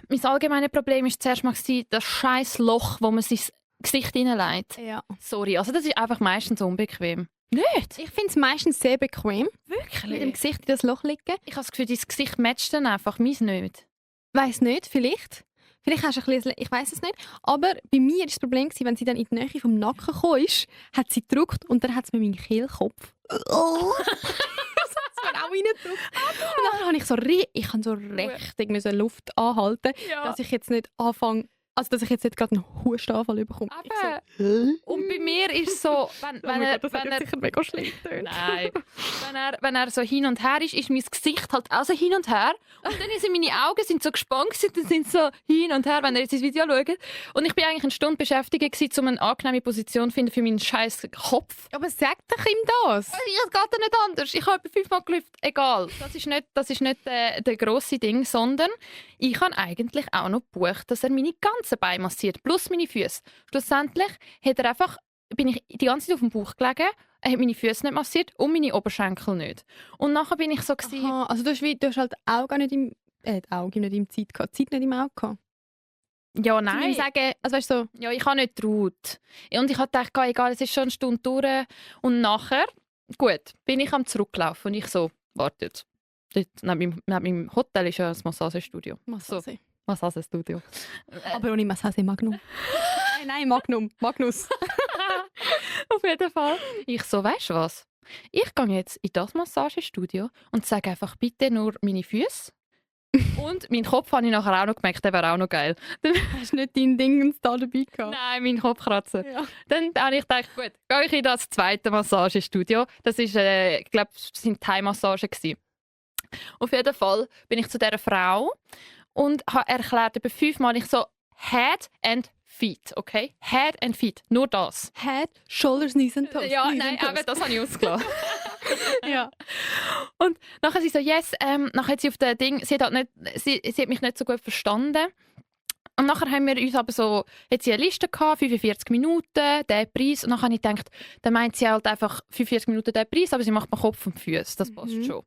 Mein allgemeines Problem war zuerst mal das scheiß Loch, wo man sein Gesicht hineinlegt. Ja. Sorry, also das ist einfach meistens unbequem. Nicht? Ich finde es meistens sehr bequem, Wirklich? mit dem Gesicht in das Loch liegen. Ich habe das Gefühl, dein Gesicht matcht dann einfach, meins nicht. Weiss nicht, vielleicht. Vielleicht hast du ein bisschen, ich weiß es nicht. Aber bei mir war das Problem, wenn sie dann in die Nähe vom Nacken gekommen ist, hat sie gedrückt und dann hat sie mir meinen Kehlkopf. Oh. Das hat mir auch reingedrückt. Und dann habe ich so richtig Luft anhalten, dass ich jetzt nicht anfange, also dass ich jetzt nicht gerade einen Hustenanfall bekomme. Und bei mir ist so, wenn er sicher mega schlimm tönt. Nein. Wenn er so hin und her ist mein Gesicht halt auch so hin und her. Und dann sind meine Augen so gespannt und sind so hin und her, wenn er jetzt das Video schaut. Und ich bin eigentlich eine Stunde beschäftigt gewesen, um eine angenehme Position zu finden für meinen scheiß Kopf. Aber sag doch ihm das. Es geht ja nicht anders. Ich habe 5-mal gelüftet. Egal. Das ist nicht der grosse Ding, sondern ich habe eigentlich auch noch gebucht, dass er meine ganzen Beine massiert, plus meine Füße. Schlussendlich bin ich die ganze Zeit auf dem Bauch gelegen, er hat meine Füße nicht massiert und meine Oberschenkel nicht. Und nachher bin ich so gewesen, Aha, also du hast halt Auge nicht im Auge nicht im Zeit gehabt, Zeit nicht im Auge gehabt. ja, Nein. nein. Sagen, also weißt du, so, Ja, ich habe nicht getraut. Und ich habe gedacht, egal, es ist schon eine Stunde durch. Und nachher, gut, bin ich am Zurücklaufen und ich so, wartet. Dort neben meinem Hotel ist ja ein Massagestudio. Massage. Massagestudio. Aber ohne Massage Magnum. Nein, Magnus. Auf jeden Fall. Ich so, weißt du was? Ich gehe jetzt in das Massagestudio und sage einfach bitte nur meine Füße. Und meinen Kopf habe ich nachher auch noch gemerkt, der wäre auch noch geil. Hast du nicht dein Ding da dabei gehabt? Nein, meinen Kopf kratzen. Ja. Dann habe ich gedacht, gut, gehe ich in das zweite Massagestudio. Das ist, ich glaube, es waren Thai-Massagen gewesen. Auf jeden Fall bin ich zu dieser Frau und habe erklärt, über 5-mal, ich so, Head and Feet, okay? Head and Feet, nur das. Head, Shoulders, Knees and Toes. Ja, Knees nein, and Toes. aber das habe ich ausgelassen. Ja. Und nachher sie so, yes, nachher hat sie auf dem Ding, sie hat mich nicht so gut verstanden. Und nachher haben wir uns aber so, hat sie eine Liste gehabt, 45 Minuten, der Preis. Und dann habe ich gedacht, dann meint sie halt einfach 45 Minuten den Preis, aber sie macht mir Kopf und Füße, das passt schon.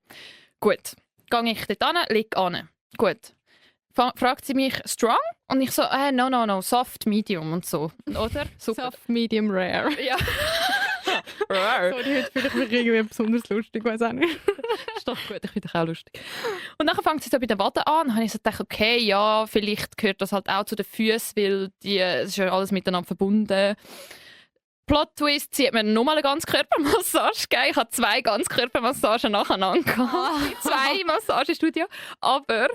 Gut, gehe ich dort hin, liege an. Gut. Fragt sie mich strong und ich so, no, soft, medium und so. Oder? Super. Soft, medium, rare. Ja. Sorry, heute fühle ich mich irgendwie besonders lustig, weiß auch nicht. Ist doch gut, ich finde dich auch lustig. Und dann fängt sie so bei den Waden an. Dann habe ich so gedacht, okay, ja, vielleicht gehört das halt auch zu den Füßen, weil es ist ja alles miteinander verbunden. Plot-Twist, sie hat mir nochmal eine Ganzkörpermassage gegeben. Ich habe 2 Ganzkörpermassagen nacheinander gehabt. 2 Massagestudios. Aber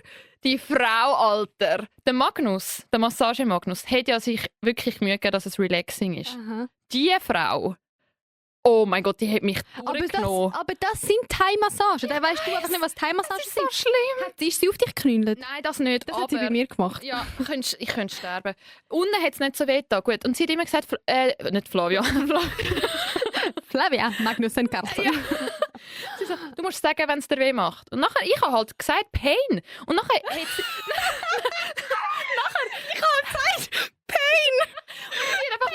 die Frau, Alter, der Magnus, der Massage-Magnus, hat ja sich wirklich Mühe gegeben, dass es relaxing ist. Aha. Die Frau, oh mein Gott, die hat mich Aber durchgenommen. das sind Thai-Massagen. Da weißt du einfach nicht, was Thai-Massagen Das ist so sind. schlimm. Ist sie auf dich geknüllt? Nein, das nicht. Das aber hat sie bei mir gemacht. ja, ich könnte sterben. Unten hat es nicht so weh getan. Gut. Und sie hat immer gesagt, nicht Flavia. Flavia, Magnus und Carsten. Ja. Sie so, du musst sagen, wenn es dir weh macht. Und nachher, ich habe halt gesagt, Pain. Und nachher hat sie... ich habe gesagt, Pain. Und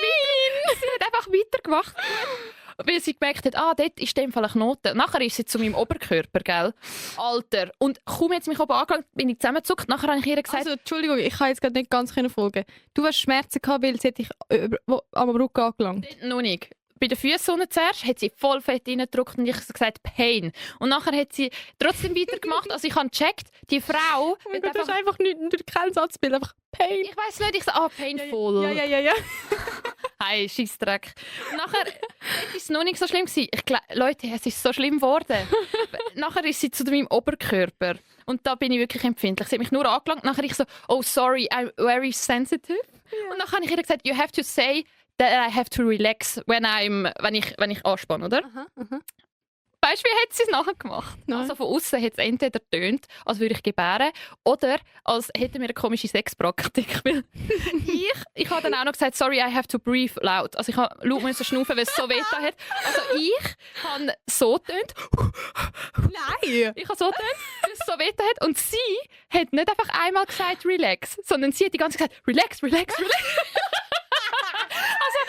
sie hat einfach weitergemacht. Weil sie gemerkt hat, dort ist in dem Fall eine Knote. Nachher ist sie zu meinem Oberkörper, gell? Alter. Und kaum hat sie mich oben angelangt, bin ich zusammengezuckt. Nachher habe ich ihr gesagt... Also, Entschuldigung, ich kann jetzt gerade nicht ganz folgen. Du hast Schmerzen gehabt, weil sie hat dich am Rücken angelangt. Noch nicht. Bei den Füßen zuerst hat sie voll fett reingedrückt und ich habe gesagt, Pain. Und nachher hat sie trotzdem weitergemacht. Also ich habe gecheckt, die Frau... Oh mein Gott, das ist einfach nicht kein Satzbild, einfach Pain. Ich weiss nicht, ich so, painful. Ja. Hey, Scheissdreck. Und nachher ist es noch nicht so schlimm gewesen. Leute, es ist so schlimm geworden. Nachher ist sie zu meinem Oberkörper. Und da bin ich wirklich empfindlich. Sie hat mich nur angelangt. Nachher ich so, oh sorry, I'm very sensitive. Yeah. Und dann habe ich ihr gesagt, you have to say that I have to relax wenn ich anspanne, oder? Aha. Weißt du, wie hat sie es nachher gemacht? Nein. Also von außen hat es entweder getönt, als würde ich gebären, oder als hätten wir eine komische Sexpraktik. Weil ich habe dann auch noch gesagt, sorry, I have to breathe loud. Also ich habe laut müssen schnaufen, weil es so weh hat. Also ich habe so getönt. Nein! Ich habe so getönt, weil es so weh hat. Und sie hat nicht einfach einmal gesagt, relax, sondern sie hat die ganze Zeit gesagt, relax. Also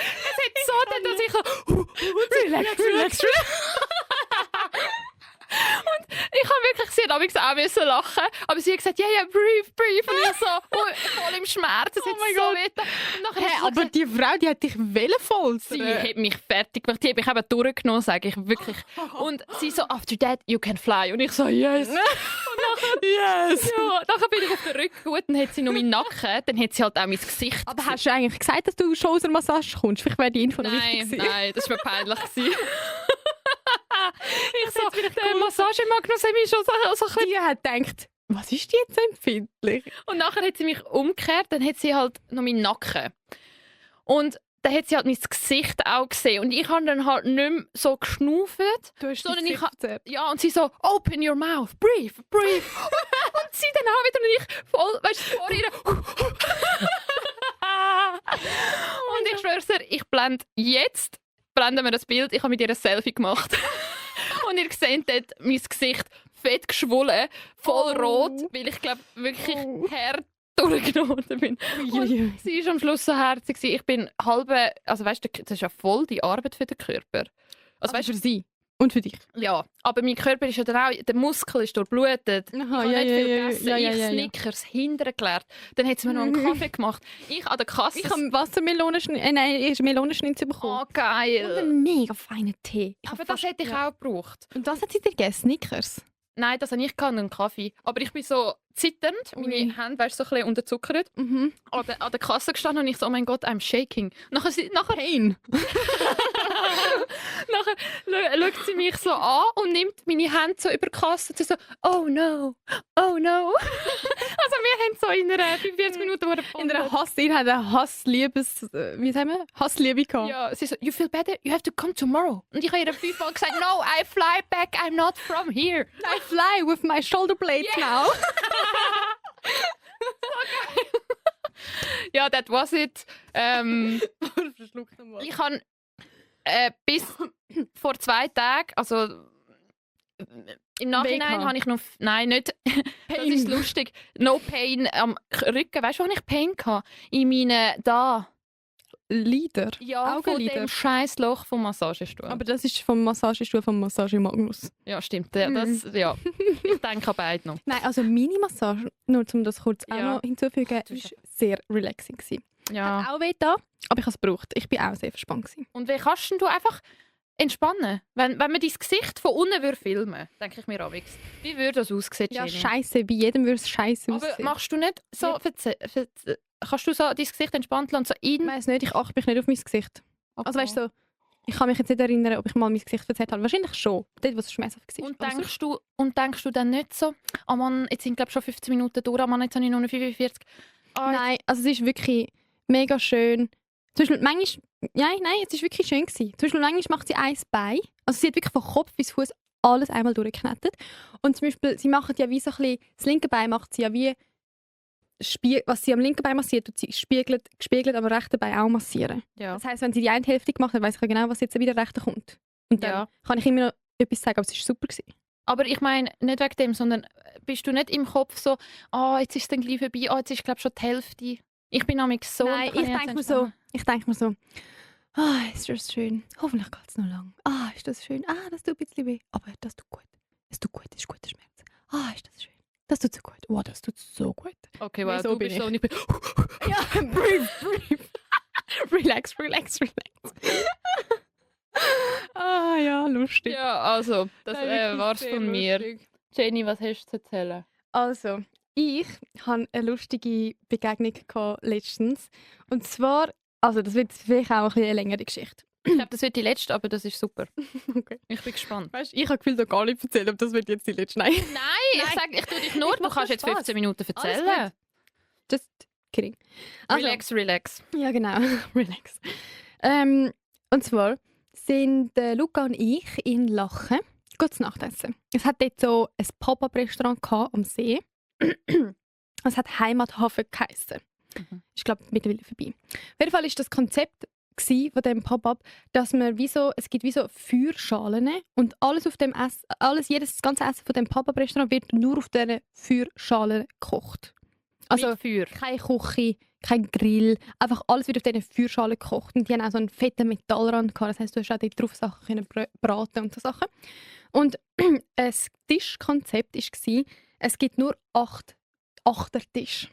es hat so getönt, dass ich so, relax. Und ich habe wirklich, sie hat damals auch müssen lachen. Aber sie hat gesagt, ja, breathe. Und ich so, voll im Schmerz. Oh mein Gott. Aber Aber die Frau, die hat dich foltern. sie hat mich fertig gemacht. Die hat mich eben durchgenommen, sage ich wirklich. Und sie so, after that, you can fly. Und ich so, yes. Yes. Ja, nachher bin ich auf den Rücken gut, dann hat sie noch meinen Nacken, dann hat sie halt auch mein Gesicht. Aber hast du eigentlich gesagt, dass du schon aus einer Massage kommst? Vielleicht wäre die Info noch wichtig gewesen. Nein, das war mir peinlich. Ich so, der Massagemagnos hat mich schon so ein bisschen... Die hat gedacht, was ist die jetzt empfindlich? Und nachher hat sie mich umgekehrt, dann hat sie halt noch meinen Nacken. Und dann hat sie halt mein Gesicht auch gesehen. Und ich habe dann halt nicht mehr so geschnauft. Du hast Sondern dein ich Gesicht gezerrt. Ja, und sie so, open your mouth, breathe. Und sie dann auch wieder und ich voll, weißt du, vor ihr. Und ich schwör's dir, blenden wir das Bild, ich habe mit ihr ein Selfie gemacht. Und ihr seht dort mein Gesicht fett geschwollen, voll rot, weil ich glaube wirklich hart durchgenommen bin. Und sie war am Schluss so herzig. Ich bin halbe, also weißt du, das ist ja voll die Arbeit für den Körper. Also weißt für sie und für dich. ja, aber mein Körper ist ja dann auch, der Muskel ist durchblutet. Ich habe nicht viel gegessen. Snickers hintergeklärt. Dann hat sie mir noch einen Kaffee gemacht. Ich an der Kasse. Ich habe Melonenschnitzel bekommen. Oh, geil. Und einen mega feinen Tee. Aber das hätte ich auch gebraucht. Und was hat sie dir gegeben? Snickers? Nein, das habe ich gehabt, einen Kaffee. Aber ich bin so zitternd, meine Hände weißt, so ein bisschen unterzuckert, Mhm. an der Kasse gestanden und ich so, oh mein Gott, I'm shaking. Nachher Pain. nachher schaut sie mich so an und nimmt meine Hände so über die Kasse und sie so, oh no. Also wir haben so in einer 45 Minuten In einer ihr hat eine wie sagen wir? Hassliebe gehabt. Ja, sie so, you feel better? You have to come tomorrow. Und ich habe ihr fünfmal gesagt, no, I fly back, I'm not from here. I fly with my shoulder blades now. Ja, that was it. Ich habe bis vor 2 Tagen, also im Nachhinein habe ich noch... Nein, nicht. Das ist lustig. No pain am Rücken. Weißt du, wo ich Pain hatte? In meinen Lider. Ja, von Augenlider. dem scheiß Loch vom Massagestuhl. Aber das ist vom Massagestuhl vom Massagemagnus. Ja, stimmt. Ja, ja. Ich denke an beide noch. Nein, also meine Massage, nur um das kurz auch Ja. noch hinzufügen, war sehr relaxing gewesen. Ja. Hat auch weh da, aber ich habe es gebraucht. Ich bin auch sehr verspannt gewesen. Und wie kannst du einfach entspannen? Wenn man dein Gesicht von unten würde filmen, denke ich mir auch. Wie würde das aussehen, Ja, Jenny? scheiße, bei jedem würde es scheiße Aber aussehen. machst du nicht so... Kannst du so dein Gesicht entspannt lassen, so Ich in... weiss nicht, ich achte mich nicht auf mein Gesicht. Also weißt du, so, ich kann mich jetzt nicht erinnern, ob ich mal mein Gesicht verzerrt habe. Wahrscheinlich schon, dort, wo es schmerzhaft war. Und denkst du dann nicht so, oh Mann, jetzt sind glaube schon 15 Minuten durch, oh Mann, jetzt habe ich nur noch 45. Nein, also es ist wirklich mega schön. Zum Beispiel manchmal, nein, es ist wirklich schön gewesen. Zum Beispiel manchmal macht sie ein Bein, also sie hat wirklich von Kopf bis Fuß alles einmal durchgeknetet. Und zum Beispiel, sie macht ja wie so ein bisschen, das linke Bein macht sie ja wie, was sie am linken Bein massiert, tut sie gespiegelt am rechten Bein auch massieren. Ja. Das heisst, wenn sie die eine Hälfte gemacht hat, weiss ich ja genau, was jetzt wieder rechte kommt. Und dann Ja. kann ich immer noch etwas sagen, aber es war super gewesen. Aber ich meine, nicht wegen dem, sondern bist du nicht im Kopf so, jetzt ist es dann gleich vorbei, jetzt ist glaube schon die Hälfte. Ich bin nämlich so... Nein, ich denke mir so, ist das schön. Hoffentlich geht es noch lang. Ist das schön. Das tut ein bisschen weh. Aber das tut gut. Es tut gut, es ist guter Schmerz. Ist das schön. Das tut so gut. Das tut so gut. Okay, wow, du bist so und ich bin... Ja, breathe. relax. Ja, lustig. Ja, also, das war's von mir. Lustig. Jenny, was hast du zu erzählen? Also, ich hatte eine lustige Begegnung letztens. Und zwar, also das wird vielleicht auch ein bisschen eine längere Geschichte. Ich glaube, das wird die letzte, aber das ist super. Okay. Ich bin gespannt. Weißt, ich habe Gefühl, da gar nicht erzählen, aber das wird jetzt die letzte. Nein. Nein, ich tue dich nur, Ich du mach kannst nur jetzt Spaß. 15 Minuten Alles erzählen. Just kidding. Also, Relax. Ja, genau. Relax. Und zwar sind Luca und ich in Lachen zu Nacht essen. Es hat dort so ein Pop-up-Restaurant am See. Es hat Heimathafen geheissen. Ich glaube, mittlerweile vorbei. Auf jeden Fall war das Konzept von diesem Pop-up, dass man es gibt wie so Feuerschalen und alles auf dem das ganze Essen von dem Pop-up-Restaurant wird nur auf diesen Feuerschalen gekocht. Also Mit Feuer. keine Küche, kein Grill, einfach alles wird auf diesen Feuerschalen gekocht. Und die haben auch so einen fetten Metallrand gehabt. Das heisst, du hast auch dort drauf Sachen können braten und so Sachen. Und das Tischkonzept war, es gibt nur 8 Achtertisch.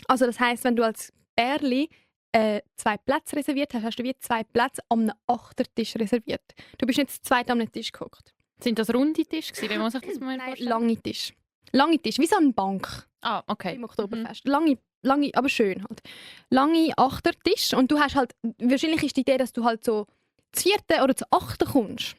Also das heisst, wenn du als Pärli 2 Plätze reserviert hast, hast du wie 2 Plätze an einem Achtertisch reserviert. Du bist nicht zu zweit an einem Tisch gehockt. Sind das runde Tische gewesen? Wie muss ich das mal Nein, vorstellen? lange Tisch. Lange Tisch, wie so eine Bank Ah, okay. im Oktoberfest. Lange, aber schön halt. Lange Achtertisch und du hast halt, wahrscheinlich ist die Idee, dass du halt so zu 4. oder zu 8. kommst.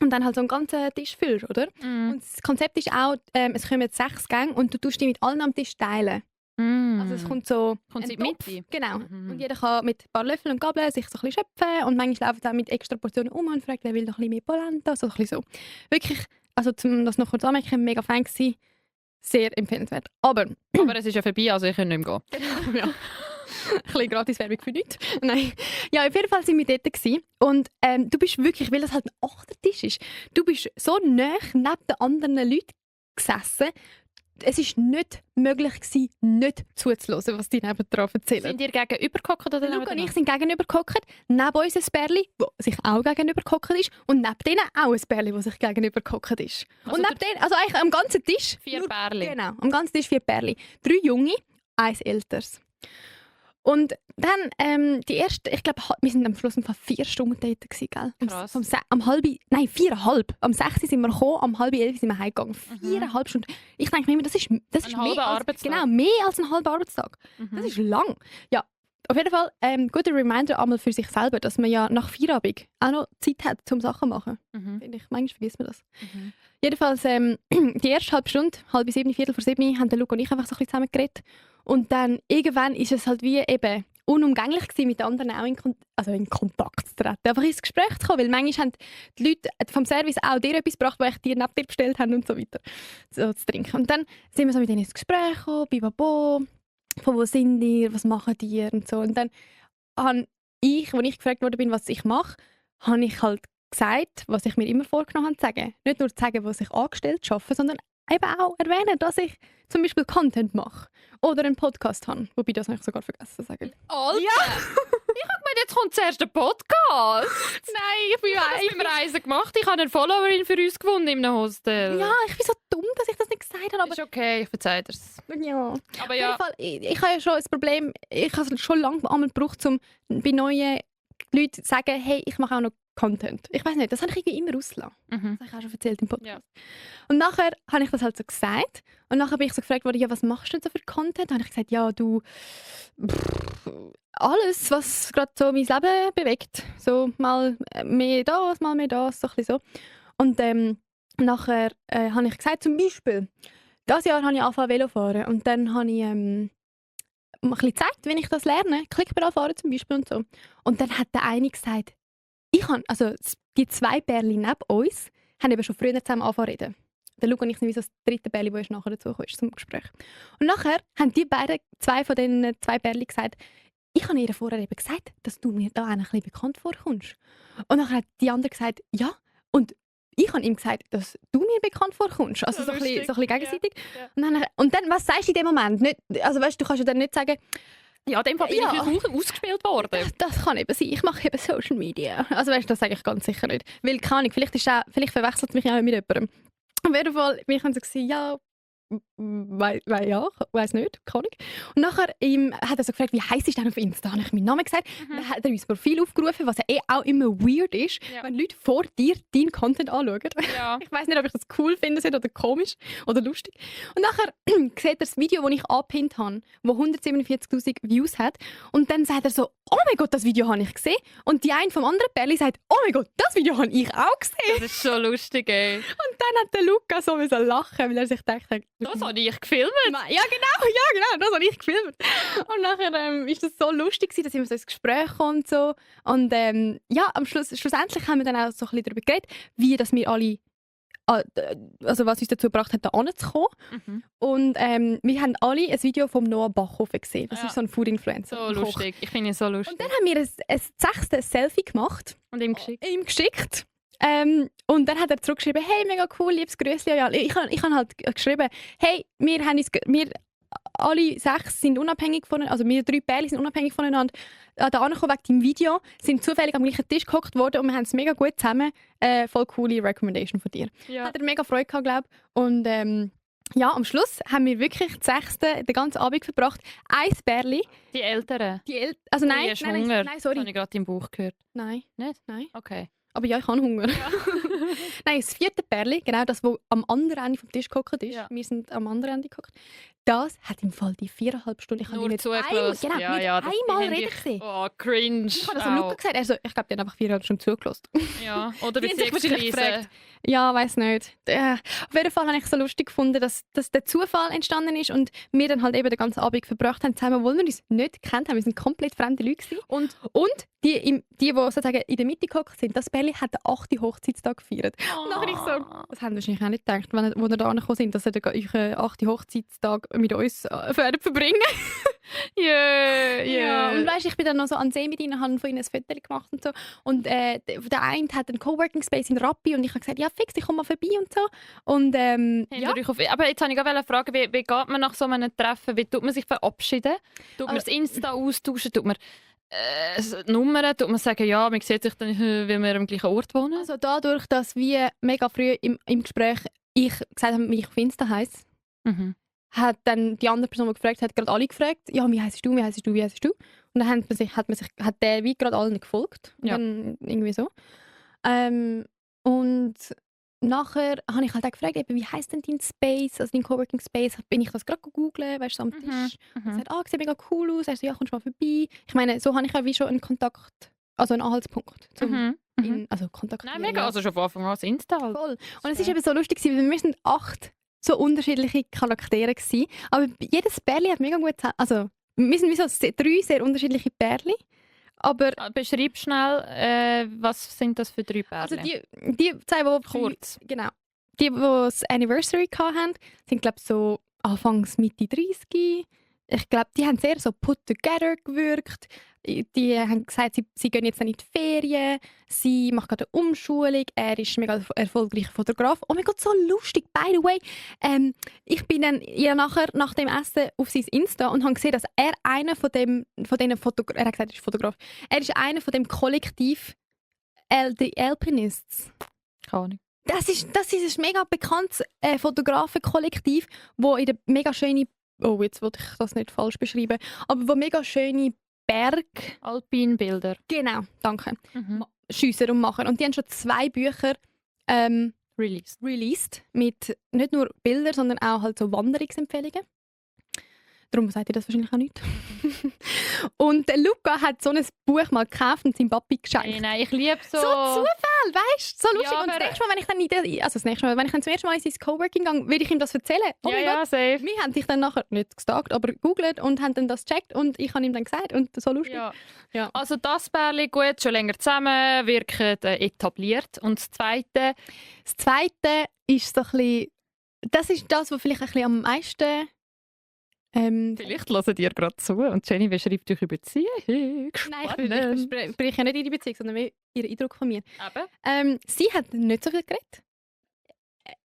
Und dann halt so einen ganzen Tisch füllst, oder? Mhm. Und das Konzept ist auch, es kommen jetzt 6 Gänge und du tust die mit allen am Tisch teilen. Mhm. Also es kommt so Kommt sie ein in die Topf. Mitte? Genau. Mhm. Und jeder kann mit ein paar Löffeln und Gabeln sich so ein bisschen schöpfen und manchmal laufen sie auch mit extra Portionen um und fragt, wer will noch ein bisschen mehr Polenta, so ein bisschen so. Wirklich, also um das noch kurz anmerken, mega fein gewesen, sehr empfehlenswert. Aber, Aber es ist ja vorbei, also ich kann nicht mehr gehen. ja, ein bisschen Gratiswerbung für nichts. Nein. Ja, auf jeden Fall waren wir dort gewesen. Und du bist wirklich, weil das halt ein Achtertisch ist, du bist so nah neben den anderen Leuten gesessen, es war nicht möglich gewesen, nicht zuzuhören, was die nebendran erzählen. Sind ihr gegenüber gehockt oder Luca und nebeneinander? ich sind gegenüber gehockt, neben uns ein Pärli, das sich auch gegenüber gehockt ist, und neben denen auch ein Pärli, das sich gegenüber gehockt ist. Also und neben denen, also eigentlich am ganzen Tisch... 4 nur- Pärli. Genau, am ganzen Tisch 4 Pärli. 3 Junge, 1 Älteres. Und dann, die erste, ich glaube, wir sind am Schluss um 4 Stunden dort gewesen, gell? Krass. Am 4,5. Am 6 sind wir gekommen, am 11 sind wir heimgegangen. 4,5 Stunden. Ich denke mir immer, das ist Ein mehr halber als, Arbeitstag. genau, mehr als ein halber Arbeitstag. Mhm. Das ist lang. Ja, auf jeden Fall guter Reminder einmal für sich selber, dass man ja nach Feierabend auch noch Zeit hat, um Sachen zu machen. Mhm. Finde ich, manchmal vergisst man das. Mhm. Jedenfalls, die erste halbe Stunde, 6:30, 7:15, haben der Luca und ich einfach so ein bisschen zusammen geredet. Und dann irgendwann ist es halt wie eben unumgänglich gewesen, mit den anderen auch in Kontakt zu treten, einfach ins Gespräch zu kommen, weil manchmal haben die Leute vom Service auch dir etwas gebracht, was ich dir neben dir bestellt haben und so weiter, so zu trinken. Und dann sind wir so mit denen ins Gespräch gekommen, bibabo, von wo sind ihr, was machen ihr und so. Und dann habe ich, als ich gefragt worden bin, was ich mache, habe ich halt gesagt, was ich mir immer vorgenommen habe zu sagen. Nicht nur zu sagen, was ich angestellt arbeite, sondern eben auch erwähnen, dass ich zum Beispiel Content mache oder einen Podcast habe. Wobei, das habe ich sogar vergessen zu sagen. Alter! Ja. Ich habe gemeint, jetzt kommt zuerst der Podcast. Nein, ich bin Ich habe das beim Reisen gemacht. Ich habe eine Followerin für uns gefunden in einem Hostel. Ja, ich bin so dumm, dass ich das nicht gesagt habe. Aber ist okay, ich verzeihe dir's. ja. Aber Auf jeden ja, Fall, ich habe ja schon das Problem, ich habe es schon lange einmal gebraucht, um bei neuen Leuten zu sagen, hey, ich mache auch noch Content. Ich weiß nicht, das habe ich irgendwie immer ausgelassen. mhm. Das habe ich auch schon erzählt im Podcast. Ja. Und nachher habe ich das halt so gesagt. Und nachher bin ich so gefragt worden, ja, was machst du denn so für Content? Dann habe ich gesagt, ja, du, alles, was gerade so mein Leben bewegt. So mal mehr das, so ein bisschen so. Und nachher habe ich gesagt, zum Beispiel, dieses Jahr habe ich angefangen Velo fahren. Und dann habe ich ein bisschen gezeigt, wie ich das lerne. Klickpedal fahren zum Beispiel und so. Und dann hat der eine gesagt, die 2 Pärchen neben uns haben eben schon früher zusammen angefangen zu reden. Der Luca und ich sind wie so das 3. Pärchen, das nachher dazu kam zum Gespräch. Und nachher haben die beiden, 2 von den 2 Pärchen gesagt, ich habe ihr vorher eben gesagt, dass du mir da ein bisschen bekannt vorkommst. Und nachher hat die andere gesagt, ja. Und ich habe ihm gesagt, dass du mir bekannt vorkommst. Also so ein bisschen gegenseitig. Ja. Und dann, was sagst du in dem Moment? Nicht, also weißt, du kannst ja dann nicht sagen, Ja, in dem Fall bin Ja. ich ausgespielt worden. das kann eben sein, ich mache eben Social Media. Also weißt, das sage ich ganz sicher nicht. Weil, keine Ahnung, vielleicht verwechselt es mich auch mit jemandem. Auf jeden Fall bin ich dann so gewesen, ja, weiss nicht, keine Ahnung. Und nachher hat er so gefragt, wie heisst du denn auf Insta? Habe ich meinen Namen gesagt. Dann hat er mein Profil aufgerufen, was ja auch immer weird ist, Ja. wenn Leute vor dir deinen Content anschauen. Ja. Ich weiß nicht, ob ich das cool finde oder komisch oder lustig. Und nachher sieht er das Video, das ich angepinnt habe, das 147'000 Views hat. Und dann sagt er so, oh mein Gott, das Video habe ich gesehen. Und die eine vom anderen Pärli sagt, oh mein Gott, das Video habe ich auch gesehen. Das ist schon lustig, ey. Und dann hat der Luca so müssen lachen, weil er sich gedacht, Das habe ich gefilmt. ja genau, das habe ich gefilmt. Und nachher ist das so lustig gewesen, dass wir so ins Gespräch kommen und so. Und ja, schlussendlich haben wir dann auch so ein bisschen darüber geredet, wie dass wir alle, also was uns dazu gebracht hat, da hinzukommen. Mhm. Und wir haben alle ein Video vom Noah Bachhofen gesehen. Das Ja. ist so ein Food-Influencer. So ein Koch. lustig. Ich finde ihn so lustig. Und dann haben wir ein 6. Selfie gemacht, Und ihm geschickt. ihm geschickt. Und dann hat er zurückgeschrieben, hey, mega cool, liebes Grüßli. Ja, ich habe halt geschrieben, hey, wir alle 6 sind unabhängig voneinander, also wir 3 Pärchen sind unabhängig voneinander da angekommen wegen deinem Video, sind zufällig am gleichen Tisch gehockt worden und wir haben es mega gut zusammen. Voll coole Recommendation von dir. Ja. Hat er mega Freude gehabt, glaube ich. Und ja, am Schluss haben wir wirklich die 6. den ganzen Abend verbracht. Ein Pärchen. Die Älteren. Also Du nein, hast nein, Hunger. nein, Das sorry. habe ich gerade im Bauch gehört. Nein, Nicht? nein. Okay. Aber ja, ich habe Hunger. Nein, das 4. Pärchen, genau das, das am anderen Ende vom Tisch gehockt ist. Ja. Wir sind am anderen Ende gehockt. Das hat im Fall die 4,5 Stunden. Ich habe Nur nicht zugelassen. Genau, Ja, nicht ja, das- die einmal haben reden dich- gesehen. Oh, cringe. Ich habe das am Luca gesagt. Also, ich glaube, die haben einfach 4,5 Stunden zugelassen. Ja, oder Die haben sich wahrscheinlich Beziehungskrise. gefragt. Ja, weiß nicht. Auf jeden Fall habe ich es so lustig gefunden, dass der Zufall entstanden ist und wir dann halt eben den ganzen Abend verbracht haben zusammen, obwohl wir uns nicht gekannt haben. Wir sind komplett fremde Leute gewesen. Und Die sozusagen in der Mitte gehockt sind, das Bärli hat den 8. Hochzeitstag gefeiert. Und nachher ich so, das haben wir wahrscheinlich auch nicht gedacht, als wir da angekommen sind, dass ihr euren 8. Hochzeitstag mit uns verbringen. Ja, und weißt, ich bin dann noch so an den See mit ihnen, habe von ihnen ein Foto gemacht und so. Und der eine hat einen Coworking Space in Rappi und ich habe gesagt, ja fix, ich komme mal vorbei und so. Und ja. Aber jetzt wollte ich gerade fragen, wie geht man nach so einem Treffen? Wie tut man sich verabschieden? Tut man das Insta austauschen? Tut man Nummern? Tut man sagen, ja, man sieht sich dann, weil wir am gleichen Ort wohnen? Also dadurch, dass wir mega früh im Gespräch ich gesagt habe, wie ich auf Insta heisse, Mhm. hat dann die andere Person, die gefragt hat, gerade alle gefragt, ja, wie heisst du, wie heisst du, wie heisst du? Und dann hat der wie gerade allen gefolgt. Ja. Dann irgendwie so. Und nachher habe ich halt auch gefragt, eben, wie heisst denn dein Space, also dein Coworking Space? Bin ich das gerade gegoogelt, weißt du, so am Tisch. Mhm. Sagt, sieht mega cool aus. Er so, ja, kommst du mal vorbei. Ich meine, so habe ich ja wie schon einen Kontakt, also einen Anhaltspunkt. Zum Mhm. Mhm. also Kontakt. Nein, mega. Also schon von Anfang an das Insta halt. Voll. Und es ist eben so lustig gewesen, weil wir sind 8 so unterschiedliche Charaktere gewesen. Aber jedes Pärchen hat mega gut also wir sind wie so 3 sehr unterschiedliche Pärchen. Aber Beschreib schnell, was sind das für 3 Pärchen? also die 2, die Kurz. genau. Die das Anniversary hatten, sind glaube so Anfangs Mitte 30. Ich glaube, die haben sehr so put together gewirkt. Die haben gesagt, sie gehen jetzt dann in die Ferien, sie macht gerade eine Umschulung, er ist ein mega erfolgreicher Fotograf. Oh mein Gott, so lustig, by the way. Ich bin dann nachher, nach dem Essen auf sein Insta und habe gesehen, dass er einer von diesen Fotografen, er hat gesagt, er ist Fotograf, er ist einer von dem Kollektiv The Alpinists. Keine Ahnung. Das ist ein mega bekanntes Fotografenkollektiv, wo in der mega schöne, oh jetzt wollte ich das nicht falsch beschreiben, aber wo mega schöne Alpinbilder. genau, danke, Mhm. schiessen und machen. Und die haben schon 2 Bücher released mit nicht nur Bildern, sondern auch halt so Wanderungsempfehlungen. Darum sagt ihr das wahrscheinlich auch nicht. Und der Luca hat so ein Buch mal gekauft und seinem Papi geschenkt. Nein, ich liebe so... So Zufall, weißt du? So lustig. Ja, und das aber- nächste Mal, wenn ich dann zum ersten Mal in sein Coworking gehe, würde ich ihm das erzählen. Oh mein Gott. safe. Wir haben dich dann nachher nicht gestalkt, aber gegoogelt und haben dann das gecheckt und ich habe ihm dann gesagt und so lustig. Ja. Ja. Also das Pärchen, gut, schon länger zusammen, wirken etabliert. Und das Zweite... Das Zweite ist so ein bisschen, das ist das, was vielleicht ein bisschen am meisten Vielleicht hören ihr gerade zu und Jenny beschreibt euch über Beziehung. Nein, ich spreche ja nicht ihre Beziehung, sondern mehr ihren Eindruck von mir. Sie hat nicht so viel geredet.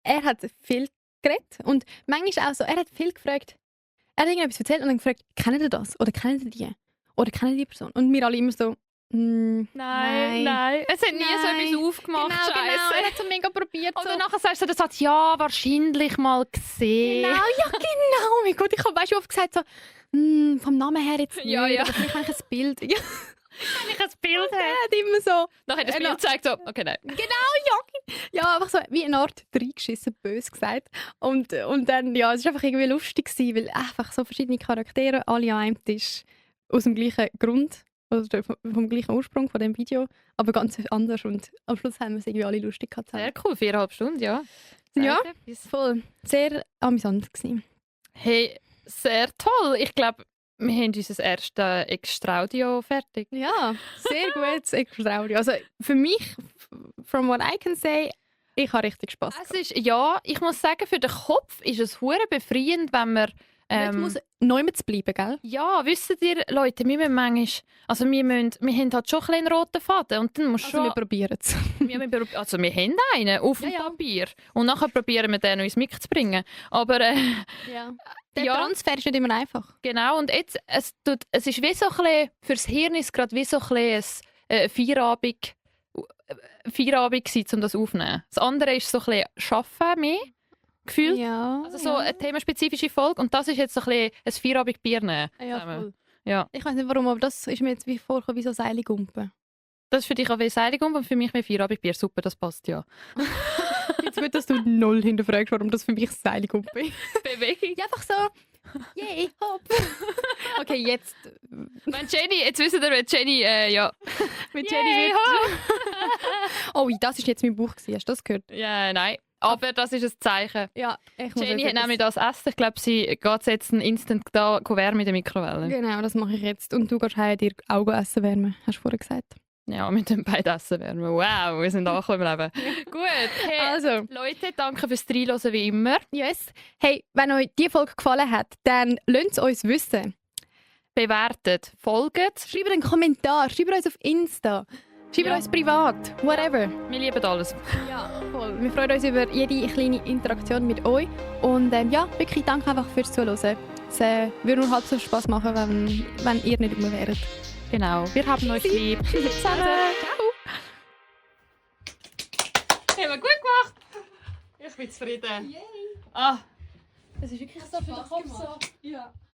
Er hat viel geredet und manchmal auch so, er hat viel gefragt, er hat irgendetwas erzählt und dann gefragt, kennen ihr das? Oder kennen ihr die? Oder kennen die Person? Und wir alle immer so, Nein. Es hat nie so Nein. etwas aufgemacht. Genau, Scheisse. er hat so mega probiert. Und So. dann nachher sagst du den Satz, ja, wahrscheinlich mal gesehen. Genau, ja genau. Oh mein Gott, ich habe oft gesagt so, vom Namen her jetzt nicht, Ja, ja. aber vielleicht habe ich ein Bild. Ja, Wenn ich ein Bild er habe. hat immer so, Nachher das Genau. Bild zeigt so, okay, nein. ja, einfach so wie eine Art reingeschissen, böse gesagt. Und dann, ja, es war einfach irgendwie lustig gewesen, weil einfach so verschiedene Charaktere, alle an einem Tisch, aus dem gleichen Grund, also vom gleichen Ursprung von dem Video, aber ganz anders und am Schluss haben wir es irgendwie alle lustig gehabt. Sehr cool, 4,5 Stunden, ja. Ja. Sagt etwas. Voll, sehr amüsant gewesen. Hey, sehr toll. Ich glaube, wir haben unser erstes Extraudio fertig. Ja, sehr gut, extraordinär. Also für mich, from what I can say, ich habe richtig Spass Es ist, ja, ich muss sagen, für den Kopf ist es hure befreiend, wenn man... Es muss neu zu bleiben, gell? Ja, wisst ihr, Leute, wir müssen manchmal... Also wir haben halt schon ein bisschen einen roten Faden und dann musst du Also wir schon... probieren es. Wir haben einen auf dem Ja, ja. Papier und nachher probieren wir den noch ins Mic zu bringen. Aber Ja. Der Ja. Transfer ist nicht immer einfach. Genau, und jetzt, es ist wie so ein bisschen, fürs Hirn ist es gerade wie so ein bisschen Feierabend gewesen, um das aufzunehmen. Das andere ist so ein bisschen Arbeiten mehr, gefühlt. Ja. Also so eine themenspezifische Folge und das ist jetzt so ein bisschen ein Feierabend-Bier nehmen. Ja, zusammen. voll. Ja. Ich weiß nicht warum, aber das ist mir jetzt wie vorgekommen wie so Seiligumpen. Das ist für dich auch wie Seiligung und für mich wie Feierabend-Bier. Super, das passt ja. Jetzt gut, dass du null hinterfragst, warum das für mich Seiligumpen ist. Bewegung. Ja, einfach so. Yay, hopp. Okay, jetzt. Wenn Jenny, jetzt wisst ihr, wenn Jenny, ja. Mit Yay, Jenny wird. ho! Oh, das ist jetzt mein Buch gewesen. Hast du das gehört? Ja, nein. Aber das ist ein Zeichen. Ja, ich muss Jenny jetzt hat nämlich etwas- das Essen. Ich glaube, sie geht jetzt ein Instant da Kuvert mit der Mikrowelle. Genau, das mache ich jetzt. Und du gehst heim dir Augen essen wärmen, hast du vorher gesagt. Ja, mit dem beiden Essen werden wir. Wow, wir sind angekommen im Leben. Gut, hey, Also, Leute, danke fürs Reinhören wie immer. yes. Hey, wenn euch die Folge gefallen hat, dann lasst es uns wissen. Bewertet, folgt. Schreibt einen Kommentar, schreibt uns auf Insta, schreibt Ja. uns privat, whatever. Wir lieben alles. Ja, voll. Wir freuen uns über jede kleine Interaktion mit euch. Und ja, wirklich danke einfach fürs Zuhören. Es würde nur halb so Spass machen, wenn ihr nicht immer wäret. Genau, wir haben euch lieb. Tschüss zusammen. Ciao. Haben wir gut gemacht. Ich bin zufrieden. Ah, Das ist wirklich so für den Kopf so. Ja.